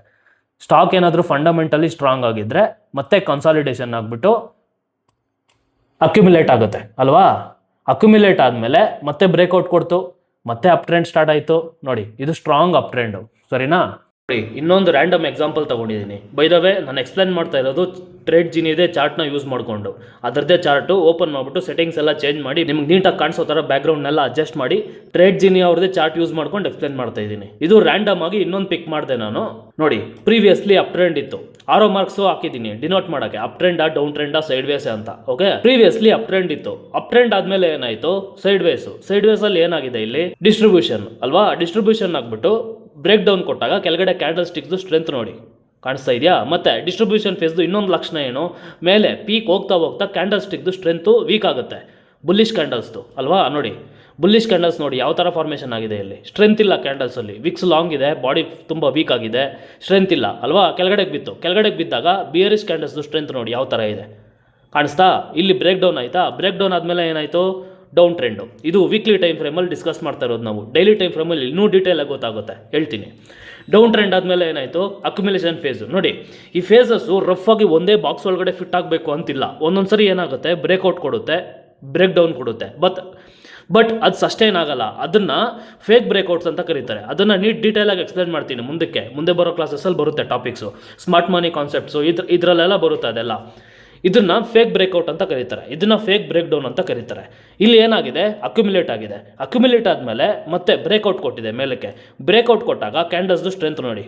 ಸ್ಟಾಕ್ ಏನಾದರೂ ಫಂಡಮೆಂಟಲಿ ಸ್ಟ್ರಾಂಗ್ ಆಗಿದ್ರೆ ಮತ್ತೆ ಕನ್ಸಾಲಿಡೇಷನ್ ಆಗಿಬಿಟ್ಟು ಅಕ್ಯುಮಿಲೇಟ್ ಆಗುತ್ತೆ ಅಲ್ವಾ? ಅಕ್ಯುಮಿಲೇಟ್ ಆದಮೇಲೆ ಮತ್ತೆ ಬ್ರೇಕ್ಔಟ್ ಕೊಡ್ತು, ಮತ್ತೆ ಅಪ್ ಟ್ರೆಂಡ್ ಸ್ಟಾರ್ಟ್ ಆಯಿತು. ನೋಡಿ ಇದು ಸ್ಟ್ರಾಂಗ್ ಅಪ್ ಟ್ರೆಂಡು. ಸರಿನಾ? ನೋಡಿ ಇನ್ನೊಂದು ರ್ಯಾಂಡಮ್ ಎಕ್ಸಾಂಪಲ್ ತೊಗೊಂಡಿದ್ದೀನಿ. ಬೈ ದ ವೇ ನಾನು ಎಕ್ಸ್ಪ್ಲೇನ್ ಮಾಡ್ತಾ ಇರೋದು ಟ್ರೇಡ್ ಜಿನಿ ಇದೆ ಚಾರ್ಟ್ನ ಯೂಸ್ ಮಾಡಿಕೊಂಡು. ಅದರದ್ದೇ ಚಾರ್ಟು ಓಪನ್ ಮಾಡಿಬಿಟ್ಟು ಸೆಟ್ಟಿಂಗ್ಸ್ ಎಲ್ಲ ಚೇಂಜ್ ಮಾಡಿ ನಿಮ್ಗೆ ನೀಟಾಗಿ ಕಾಣಿಸೋ ಥರ ಬ್ಯಾಕ್ಗ್ರೌಂಡ್ನೆಲ್ಲ ಅಡ್ಜಸ್ಟ್ ಮಾಡಿ ಟ್ರೇಡ್ ಜಿನಿ ಅವ್ರದ್ದೇ ಚಾರ್ಟ್ ಯೂಸ್ ಮಾಡ್ಕೊಂಡು ಎಕ್ಸ್ಪ್ಲೇನ್ ಮಾಡ್ತಾ ಇದ್ದೀನಿ. ಇದು ರ್ಯಾಂಡಮ್ ಆಗಿ ಇನ್ನೊಂದು ಪಿಕ್ ಮಾಡಿದೆ ನಾನು. ನೋಡಿ ಪ್ರೀವಿಯಸ್ಲಿ ಅಪ್ ಟ್ರೆಂಡ್ ಇತ್ತು, ಆರೋ ಮಾರ್ಕ್ಸು ಹಾಕಿದ್ದೀನಿ ಡಿನೋಟ್ ಮಾಡೋಕ್ಕೆ, ಅಪ್ ಟ್ರೆಂಡಾ ಡೌನ್ ಟ್ರೆಂಡಾ ಸೈಡ್ ವೇಸ್ ಅಂತ. ಓಕೆ, ಪ್ರೀವಿಯಸ್ಲಿ ಅಪ್ ಟ್ರೆಂಡ್ ಇತ್ತು. ಅಪ್ ಟ್ರೆಂಡ್ ಆದಮೇಲೆ ಏನಾಯಿತು? ಸೈಡ್ ವೇಸಲ್ಲಿ ಏನಾಗಿದೆ? ಇಲ್ಲಿ ಡಿಸ್ಟ್ರಿಬ್ಯೂಷನ್ ಅಲ್ವಾ? ಡಿಸ್ಟ್ರಿಬ್ಯೂಷನ್ ಆಗಿಬಿಟ್ಟು ಬ್ರೇಕ್ ಡೌನ್ ಕೊಟ್ಟಾಗ ಕೆಳಗಡೆ ಕ್ಯಾಂಡಲ್ ಸ್ಟಿಕ್ಸ್ ಸ್ಟ್ರೆಂತ್ ನೋಡಿ ಕಾಣಿಸ್ತಾ ಇದೆಯಾ? ಮತ್ತೆ ಡಿಸ್ಟ್ರಿಬ್ಯೂಷನ್ ಫೇಸ್ದು ಇನ್ನೊಂದು ಲಕ್ಷಣ ಏನು? ಮೇಲೆ ಪೀಕ್ ಹೋಗ್ತಾ ಕ್ಯಾಂಡಲ್ ಸ್ಟಿಕ್ದು ಸ್ಟ್ರೆಂತು ವೀಕ್ ಆಗುತ್ತೆ, ಬುಲ್ಲಿಶ್ ಕ್ಯಾಂಡಲ್ಸ್ದು ಅಲ್ವಾ? ನೋಡಿ ಬುಲ್ಲಿಶ್ ಕ್ಯಾಂಡಲ್ಸ್ ನೋಡಿ ಯಾವ ಥರ ಫಾರ್ಮೇಷನ್ ಆಗಿದೆ. ಇಲ್ಲಿ ಸ್ಟ್ರೆಂತ್ ಇಲ್ಲ ಕ್ಯಾಂಡಲ್ಸಲ್ಲಿ, ವಿಕ್ಸ್ ಲಾಂಗ್ ಇದೆ, ಬಾಡಿ ತುಂಬ ವೀಕ್ ಆಗಿದೆ, ಸ್ಟ್ರೆಂತ್ ಇಲ್ಲ ಅಲ್ವಾ? ಕೆಳಗಡೆಗೆ ಬಿದ್ದಾಗ ಬಿಯರಿಶ್ ಕ್ಯಾಂಡಲ್ಸ್ದು ಸ್ಟ್ರೆಂತ್ ನೋಡಿ ಯಾವ ಥರ ಇದೆ ಕಾಣಿಸ್ತಾ? ಇಲ್ಲಿ ಬ್ರೇಕ್ ಡೌನ್ ಆಯಿತಾ? ಬ್ರೇಕ್ ಡೌನ್ ಆದಮೇಲೆ ಏನಾಯಿತು? Down trend. ಇದು ವೀಕ್ಲಿ ಟೈಮ್ ಫ್ರೇಮಲ್ಲಿ ಡಿಸ್ಕಸ್ ಮಾಡ್ತಾ ಇರೋದು ನಾವು. ಡೈಲಿ ಟೈಮ್ ಫ್ರೇಮಲ್ಲಿ ಇನ್ನೂ ಡೀಟೇಲಾಗಿ ಗೊತ್ತಾಗುತ್ತೆ, ಹೇಳ್ತೀನಿ. ಡೌನ್ ಟ್ರೆಂಡ್ ಆದಮೇಲೆ ಏನಾಯಿತು? ಅಕ್ಯುಮಿಲೇಷನ್ ಫೇಸು ನೋಡಿ. ಈ ಫೇಸಸ್ಸು ರಫ್ ಆಗಿ ಒಂದೇ ಬಾಕ್ಸ್ ಒಳಗಡೆ ಫಿಟ್ ಆಗಬೇಕು ಅಂತಿಲ್ಲ. ಒಂದೊಂದು ಸರಿ ಏನಾಗುತ್ತೆ? ಬ್ರೇಕ್ಔಟ್ ಕೊಡುತ್ತೆ, ಬ್ರೇಕ್ ಡೌನ್ ಕೊಡುತ್ತೆ. ಬಟ್ ಅದು ಸಸ್ಟೈನ್ ಆಗಲ್ಲ. ಅದನ್ನು ಫೇಕ್ ಬ್ರೇಕ್ಔಟ್ಸ್ ಅಂತ ಕರೀತಾರೆ. ಅದನ್ನು ಡೀಟೇಲಾಗಿ ಎಕ್ಸ್ಪ್ಲೇನ್ ಮಾಡ್ತೀನಿ ಮುಂದೆ ಬರೋ ಕ್ಲಾಸಸ್ಸಲ್ಲಿ ಬರುತ್ತೆ ಟಾಪಿಕ್ಸು. ಸ್ಮಾರ್ಟ್ ಮನಿ ಕಾನ್ಸೆಪ್ಟ್ಸು ಇದರಲ್ಲೆಲ್ಲ ಬರುತ್ತೆ ಅದೆಲ್ಲ. ಇದನ್ನು ಫೇಕ್ ಬ್ರೇಕ್ಔಟ್ ಅಂತ ಕರೀತಾರೆ, ಇದನ್ನು ಫೇಕ್ ಬ್ರೇಕ್ ಡೌನ್ ಅಂತ ಕರೀತಾರೆ. ಇಲ್ಲಿ ಏನಾಗಿದೆ? ಅಕ್ಯುಮಿಲೇಟ್ ಆಗಿದೆ. ಅಕ್ಯುಮಿಲೇಟ್ ಆದಮೇಲೆ ಮತ್ತೆ ಬ್ರೇಕ್ಔಟ್ ಕೊಟ್ಟಿದೆ ಮೇಲಕ್ಕೆ. ಬ್ರೇಕ್ಔಟ್ ಕೊಟ್ಟಾಗ ಕ್ಯಾಂಡಲ್ಸ್ದು ಸ್ಟ್ರೆಂತ್ ನೋಡಿ,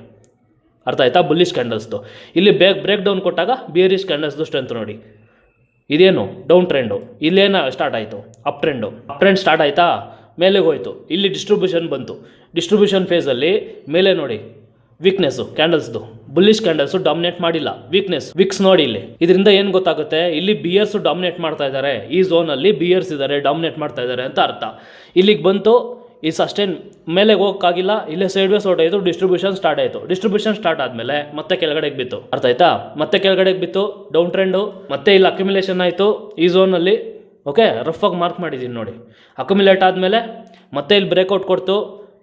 ಅರ್ಥ ಆಯ್ತಾ? ಬುಲ್ಲಿಶ್ ಕ್ಯಾಂಡಲ್ಸ್ದು. ಇಲ್ಲಿ ಬ್ರೇಕ್ ಡೌನ್ ಕೊಟ್ಟಾಗ ಬಿಯರಿಶ್ ಕ್ಯಾಂಡಲ್ಸ್ದು ಸ್ಟ್ರೆಂತ್ ನೋಡಿ. ಇದೇನು? Down trend. ಇಲ್ಲೇನ ಸ್ಟಾರ್ಟ್ ಆಯಿತು? ಅಪ್ ಟ್ರೆಂಡ್ ಸ್ಟಾರ್ಟ್ ಆಯಿತಾ? ಮೇಲೆಗೆ ಹೋಯಿತು, ಇಲ್ಲಿ ಡಿಸ್ಟ್ರಿಬ್ಯೂಷನ್ ಬಂತು. ಡಿಸ್ಟ್ರಿಬ್ಯೂಷನ್ ಫೇಸಲ್ಲಿ ಮೇಲೆ ನೋಡಿ ವೀಕ್ನೆಸ್ಸು ಕ್ಯಾಂಡಲ್ಸ್ದು, ಬುಲ್ಲಿಶ್ ಕ್ಯಾಂಡಲ್ಸು ಡಾಮಿನೇಟ್ ಮಾಡಿಲ್ಲ, ವಿಕ್ಸ್ ನೋಡಿ. ಇಲ್ಲಿ ಇದರಿಂದ ಏನು ಗೊತ್ತಾಗುತ್ತೆ? ಇಲ್ಲಿ ಬಿಯರ್ಸು ಡಾಮಿನೇಟ್ ಮಾಡ್ತಾ ಇದ್ದಾರೆ, ಈ ಝೋನಲ್ಲಿ ಬಿಯರ್ಸ್ ಇದ್ದಾರೆ, ಡಾಮಿನೇಟ್ ಮಾಡ್ತಾ ಇದ್ದಾರೆ ಅಂತ ಅರ್ಥ. ಇಲ್ಲಿಗೆ ಬಂತು, ಈ ಸಸ್ಟೈನ್ ಮೇಲೆ ಹೋಗೋಕ್ಕಾಗಿಲ್ಲ, ಇಲ್ಲೇ ಸೈಡ್ ವೇಸ್ ಹೊರಟಾಯಿತು, ಡಿಸ್ಟ್ರಿಬ್ಯೂಷನ್ ಸ್ಟಾರ್ಟ್ ಆಯಿತು. ಡಿಸ್ಟ್ರಿಬ್ಯೂಷನ್ ಸ್ಟಾರ್ಟ್ ಆದಮೇಲೆ ಮತ್ತೆ ಕೆಳಗಡೆಗೆ ಬಿತ್ತು, ಅರ್ಥ ಆಯ್ತಾ? ಮತ್ತೆ ಕೆಳಗಡೆಗೆ ಬಿತ್ತು, ಡೌನ್ ಟ್ರೆಂಡು. ಮತ್ತೆ ಇಲ್ಲಿ ಅಕ್ಯುಮಿಲೇಷನ್ ಆಯಿತು ಈ ಝೋನಲ್ಲಿ. ಓಕೆ, ರಫ್ ಆಗಿ ಮಾರ್ಕ್ ಮಾಡಿದ್ದೀನಿ ನೋಡಿ. ಅಕ್ಯುಮಿಲೇಟ್ ಆದಮೇಲೆ ಮತ್ತೆ ಇಲ್ಲಿ ಬ್ರೇಕ್ಔಟ್ ಕೊಡ್ತು,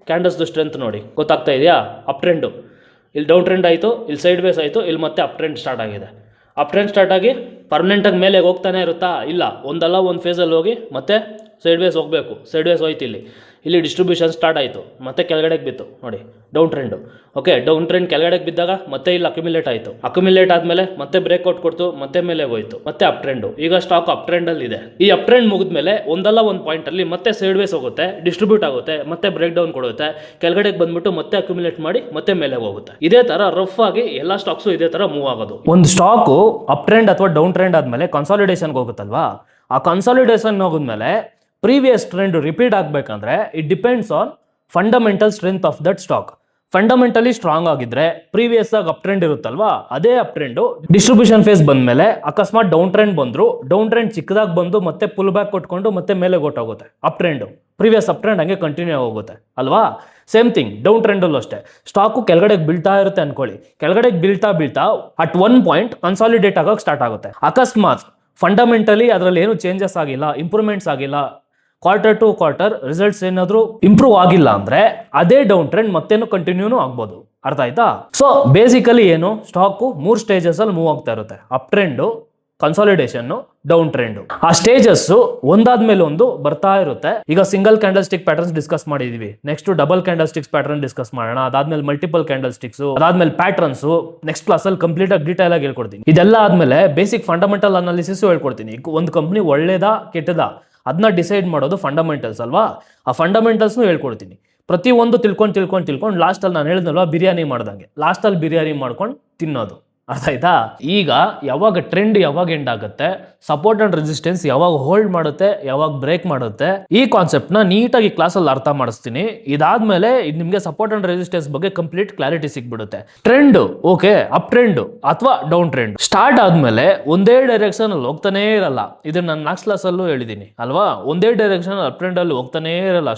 ಕ್ಯಾಂಡಲ್ಸ್ದು ಸ್ಟ್ರೆಂತ್ ನೋಡಿ, ಗೊತ್ತಾಗ್ತಾ ಇದೆಯಾ? Up trend. ಇಲ್ಲಿ ಡೌನ್ ಟ್ರೆಂಡ್ ಆಯಿತು, ಇಲ್ಲಿ ಸೈಡ್ ವೇಸ್ ಆಯಿತು, ಇಲ್ಲಿ ಮತ್ತೆ ಅಪ್ ಟ್ರೆಂಡ್ ಸ್ಟಾರ್ಟ್ ಆಗಿದೆ. ಅಪ್ ಟ್ರೆಂಡ್ ಸ್ಟಾರ್ಟ್ ಆಗಿ ಪರ್ಮನೆಂಟಾಗಿ ಮೇಲೆ ಹೋಗ್ತಾನೆ ಇರುತ್ತಾ? ಇಲ್ಲ, ಒಂದಲ್ಲ ಒಂದು ಫೇಸಲ್ಲಿ ಹೋಗಿ ಮತ್ತೆ ಸೈಡ್ ವೇಸ್ ಹೋಗಬೇಕು. ಸೈಡ್ ವೇಸ್ ಹೋಯ್ತು, ಇಲ್ಲಿ ಡಿಸ್ಟ್ರಿಬ್ಯೂಷನ್ ಸ್ಟಾರ್ಟ್ ಆಯಿತು, ಮತ್ತೆ ಕೆಳಗಡೆಗೆ ಬಿತ್ತು ನೋಡಿ, down trend. Okay, down trend ಕೆಳಗಡೆಗೆ ಬಿದ್ದಾಗ ಮತ್ತೆ ಇಲ್ಲಿ ಅಕ್ಯುಮಿಲೇಟ್ ಆಯಿತು. ಅಕ್ಯುಮಿಲೇಟ್ ಆದಮೇಲೆ ಮತ್ತೆ ಬ್ರೇಕ್ಔಟ್ ಕೊಡ್ತು, ಮತ್ತೆ ಮೇಲೆ ಹೋಯ್ತು, ಮತ್ತೆ ಅಪ್ ಟ್ರೆಂಡು. ಈಗ ಸ್ಟಾಕ್ ಅಪ್ ಟ್ರೆಂಡಲ್ಲಿ ಇದೆ. ಈ ಅಪ್ ಟ್ರೆಂಡ್ ಮುಗಿದ್ಮೇಲೆ ಒಂದಲ್ಲ ಒಂದು ಪಾಯಿಂಟಲ್ಲಿ ಮತ್ತೆ ಸೈಡ್ ವೇಸ್ ಹೋಗುತ್ತೆ, ಡಿಸ್ಟ್ರಿಬ್ಯೂಟ್ ಆಗುತ್ತೆ, ಮತ್ತೆ ಬ್ರೇಕ್ ಡೌನ್ ಕೊಡುತ್ತೆ, ಕೆಳಗಡೆಗೆ ಬಂದ್ಬಿಟ್ಟು ಮತ್ತೆ ಅಕ್ಯುಮಿಲೇಟ್ ಮಾಡಿ ಮತ್ತೆ ಮೇಲೆ ಹೋಗುತ್ತೆ. ಇದೇ ಥರ ರಫ್ ಆಗಿ ಎಲ್ಲ ಸ್ಟಾಕ್ಸು ಇದೇ ಥರ ಮೂವ್ ಆಗೋದು. ಒಂದು ಸ್ಟಾಕು ಅಪ್ ಟ್ರೆಂಡ್ ಅಥವಾ ಡೌನ್ ಟ್ರೆಂಡ್ ಆದಮೇಲೆ ಕನ್ಸಾಲಿಡೇಷನ್ಗೆ ಹೋಗುತ್ತಲ್ವಾ, ಆ ಕನ್ಸಾಲಿಡೇಷನ್ ಹೋಗಿದ್ಮೇಲೆ ಪ್ರೀವಿಯಸ್ ಟ್ರೆಂಡ್ ರಿಪೀಟ್ ಆಗಬೇಕಂದ್ರೆ it depends on fundamental strength of that stock. Fundamentally strong ಆಗಿದ್ರೆ ಪ್ರೀವಿಯಸ್ ಆಗಿ ಅಪ್ ಟ್ರೆಂಡ್ ಇರುತ್ತಲ್ವಾ, ಅದೇ ಅಪ್ ಟ್ರೆಂಡು ಡಿಸ್ಟ್ರಿಬ್ಯೂಷನ್ ಫೇಸ್ ಬಂದ್ಮೇಲೆ ಅಕಸ್ಮಾತ್ ಡೌನ್ ಟ್ರೆಂಡ್ ಬಂದ್ರು, ಡೌನ್ ಟ್ರೆಂಡ್ ಚಿಕ್ಕದಾಗಿ ಬಂದು ಮತ್ತೆ ಪುಲ್ ಬ್ಯಾಕ್ ಕೊಟ್ಕೊಂಡು ಮತ್ತೆ ಮೇಲೆ ಗೊತ್ತಾಗುತ್ತೆ. Up trend previous up trend ಹಂಗೆ ಕಂಟಿನ್ಯೂ ಆಗೋಗುತ್ತೆ ಅಲ್ವಾ. ಸೇಮ್ ಥಿಂಗ್ ಡೌನ್ ಟ್ರೆಂಡಲ್ಲೂ ಅಷ್ಟೇ, ಸ್ಟಾಕು ಕೆಳಗಡೆಗೆ ಬೀಳ್ತಾ ಇರುತ್ತೆ ಅನ್ಕೊಳ್ಳಿ, ಕೆಳಗಡೆಗೆ ಬೀಳ್ತಾ ಅಟ್ ಒನ್ ಪಾಯಿಂಟ್ ಕನ್ಸಾಲಿಡೇಟ್ ಆಗೋಕೆ ಸ್ಟಾರ್ಟ್ ಆಗುತ್ತೆ. ಅಕಸ್ಮಾತ್ ಫಂಡಮೆಂಟಲಿ ಅದರಲ್ಲಿ ಏನು ಚೇಂಜಸ್ ಆಗಿಲ್ಲ, ಇಂಪ್ರೂವ್ಮೆಂಟ್ಸ್ ಆಗಿಲ್ಲ, ಕ್ವಾರ್ಟರ್ ಟು ಕ್ವಾರ್ಟರ್ ರಿಸಲ್ಟ್ಸ್ ಏನಾದರೂ ಇಂಪ್ರೂವ್ ಆಗಿಲ್ಲ ಅಂದ್ರೆ ಅದೇ ಡೌನ್ ಟ್ರೆಂಡ್ ಮತ್ತೇನು ಕಂಟಿನ್ಯೂನು ಆಗ್ಬೋದು. ಅರ್ಥ ಆಯ್ತಾ? ಸೊ ಬೇಸಿಕಲಿ ಏನು, ಸ್ಟಾಕು 3 ಸ್ಟೇಜಸ್ ಅಲ್ಲಿ ಮೂವ್ ಆಗ್ತಾ ಇರುತ್ತೆ. Up trend, consolidation, down trend. ಆ ಸ್ಟೇಜಸ್ ಒಂದಾದ್ಮೇಲೆ ಒಂದು ಬರ್ತಾ ಇರುತ್ತೆ. ಈಗ single candle stick patterns discuss ಮಾಡಿದೀವಿ, next double candle sticks pattern discuss ಮಾಡೋಣ, ಅದಾದ್ಮೇಲೆ ಮಲ್ಟಿಪಲ್ ಕ್ಯಾಂಡಲ್ ಸ್ಟಿಕ್ಸ್, ಅದಾದ್ಮೇಲೆ ಪ್ಯಾಟರ್ನ್ಸ್ ನೆಕ್ಸ್ಟ್ ಕ್ಲಾಸ್ ಅಲ್ಲಿ ಕಂಪ್ಲೀಟ್ ಆಗಿ ಡೀಟೇಲ್ ಆಗಿ ಹೇಳ್ಕೊಡ್ತೀನಿ. ಇದೆಲ್ಲ ಆದ್ಮೇಲೆ ಬೇಸಿಕ್ ಫಂಡಮೆಂಟಲ್ ಅನಾಲಿಸಿಸ್ ಹೇಳ್ಕೊಡ್ತೀನಿ. ಒಂದು ಕಂಪ್ನಿ ಒಳ್ಳೇದಾ ಕೆಟ್ಟದಾ ಅದನ್ನ ಡಿಸೈಡ್ ಮಾಡೋದು ಫಂಡಮೆಂಟಲ್ಸ್ ಅಲ್ವಾ, ಆ ಫಂಡಮೆಂಟಲ್ಸ್ನು ಹೇಳ್ಕೊಡ್ತೀನಿ. ಪ್ರತಿಯೊಂದು ತಿಳ್ಕೊಂಡು ಲಾಸ್ಟಲ್ಲಿ ನಾನು ಹೇಳಿದ್ನಲ್ವಾ ಬಿರಿಯಾನಿ ಮಾಡ್ದಂಗೆ, ಲಾಸ್ಟಲ್ಲಿ ಬಿರಿಯಾನಿ ಮಾಡ್ಕೊಂಡು ತಿನ್ನೋದು. ಅರ್ಥ ಆಯ್ತಾ? ಈಗ ಯಾವಾಗ ಟ್ರೆಂಡ್ ಯಾವಾಗ ಎಂಡ್ ಆಗುತ್ತೆ, ಸಪೋರ್ಟ್ ಅಂಡ್ ರೆಸಿಸ್ಟೆನ್ಸ್ ಯಾವಾಗ ಹೋಲ್ಡ್ ಮಾಡುತ್ತೆ, ಯಾವಾಗ ಬ್ರೇಕ್ ಮಾಡುತ್ತೆ, ಈ ಕಾನ್ಸೆಪ್ಟ್ ನ ನೀಟಾಗಿ ಕ್ಲಾಸಲ್ಲಿ ಅರ್ಥ ಮಾಡಿಸ್ತೀನಿ. ಇದಾದ್ಮೇಲೆ ನಿಮ್ಗೆ ಸಪೋರ್ಟ್ ಅಂಡ್ ರೆಸಿಸ್ಟೆನ್ಸ್ ಬಗ್ಗೆ ಕಂಪ್ಲೀಟ್ ಕ್ಲಾರಿಟಿ ಸಿಕ್ಬಿಡುತ್ತೆ. ಟ್ರೆಂಡ್ ಓಕೆ, ಅಪ್ ಟ್ರೆಂಡ್ ಅಥವಾ ಡೌನ್ ಟ್ರೆಂಡ್ ಸ್ಟಾರ್ಟ್ ಆದ್ಮೇಲೆ ಒಂದೇ ಡೈರೆಕ್ಷನ್ ಅಲ್ಲಿ ಹೋಗ್ತಾನೆ ಇರಲ್ಲ. ಇದನ್ನ ನಾನು ನೆಕ್ಸ್ಟ್ ಕ್ಲಾಸ್ ಅಲ್ಲೂ ಹೇಳಿದೀನಿ ಅಲ್ವಾ. ಒಂದೇ ಡೈರೆಕ್ಷನ್ ಅಪ್ ಟ್ರೆಂಡ್ ಅಲ್ಲಿ ಹೋಗ್ತಾನೆ ಇರಲ್ಲ.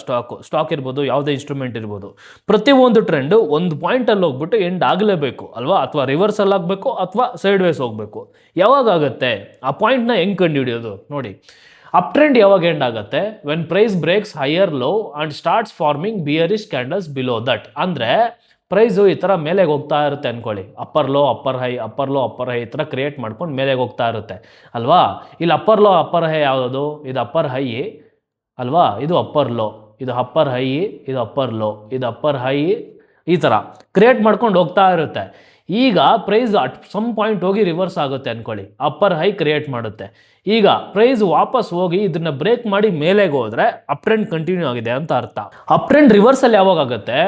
ಸ್ಟಾಕ್ ಇರ್ಬೋದು, ಯಾವುದೇ ಇನ್ಸ್ಟ್ರೂಮೆಂಟ್ ಇರ್ಬೋದು, ಪ್ರತಿಯೊಂದು ಟ್ರೆಂಡ್ ಒಂದು ಪಾಯಿಂಟ್ ಅಲ್ಲಿ ಹೋಗ್ಬಿಟ್ಟು ಎಂಡ್ ಆಗಲೇಬೇಕು ಅಲ್ವಾ, ಅಥವಾ ರಿವರ್ಸ್ ಅಲ್ಲಿ ಆಗ್ಬೇಕು ಅಥವಾ ಸೈಡ್ ವೇಸ್ ಹೋಗ್ಬೇಕು. ಯಾವಾಗ ಆಗುತ್ತೆ ಆ ಪಾಯಿಂಟ್ ನ ಹೆಂಗ್ ಕಂಡು ಹಿಡಿಯೋದು ನೋಡಿ. ಅಪ್ ಟ್ರೆಂಡ್ ಯಾವಾಗ ಎಂಡ್ ಆಗುತ್ತೆ, when price breaks higher low and starts forming bearish candles below that. ಅಂದ್ರೆ ಪ್ರೈಸು ಈ ತರ ಮೇಲೆಗೆ ಹೋಗ್ತಾ ಇರುತ್ತೆ ಅನ್ಕೊಳ್ಳಿ, upper low upper high upper low upper high ಈ ತರ ಕ್ರಿಯೇಟ್ ಮಾಡ್ಕೊಂಡು ಮೇಲೆಗೆ ಹೋಗ್ತಾ ಇರುತ್ತೆ ಅಲ್ವಾ. ಇಲ್ಲಿ ಅಪ್ಪರ್ ಲೋ ಅಪ್ಪರ್ ಹೈ ಯಾವುದು, ಇದು ಅಪ್ಪರ್ ಹೈ ಅಲ್ವಾ, ಇದು ಅಪ್ಪರ್ ಲೋ, ಇದು ಅಪ್ಪರ್ ಹೈ, ಇದು ಅಪ್ಪರ್ ಲೋ, ಇದು ಅಪ್ಪರ್ ಹೈ, ಈ ತರ ಕ್ರಿಯೇಟ್ ಮಾಡ್ಕೊಂಡು ಹೋಗ್ತಾ ಇರುತ್ತೆ. ಈಗ ಪ್ರೈಸ್ ಅಟ್ ಸಮ್ ಪಾಯಿಂಟ್ ಹೋಗಿ ರಿವರ್ಸ್ ಆಗುತ್ತೆ ಅನ್ಕೊಳ್ಳಿ, ಅಪ್ಪರ್ ಹೈ ಕ್ರಿಯೇಟ್ ಮಾಡುತ್ತೆ. ಈಗ ಪ್ರೈಸ್ ವಾಪಸ್ ಹೋಗಿ ಇದನ್ನ ಬ್ರೇಕ್ ಮಾಡಿ ಮೇಲೆಗೆ ಹೋದ್ರೆ ಅಪ್ ಟ್ರೆಂಡ್ ಕಂಟಿನ್ಯೂ ಆಗಿದೆ ಅಂತ ಅರ್ಥ. ಅಪ್ ಟ್ರೆಂಡ್ ರಿವರ್ಸ್ ಅಲ್ಲಿ ಯಾವಾಗ ಆಗುತ್ತೆ,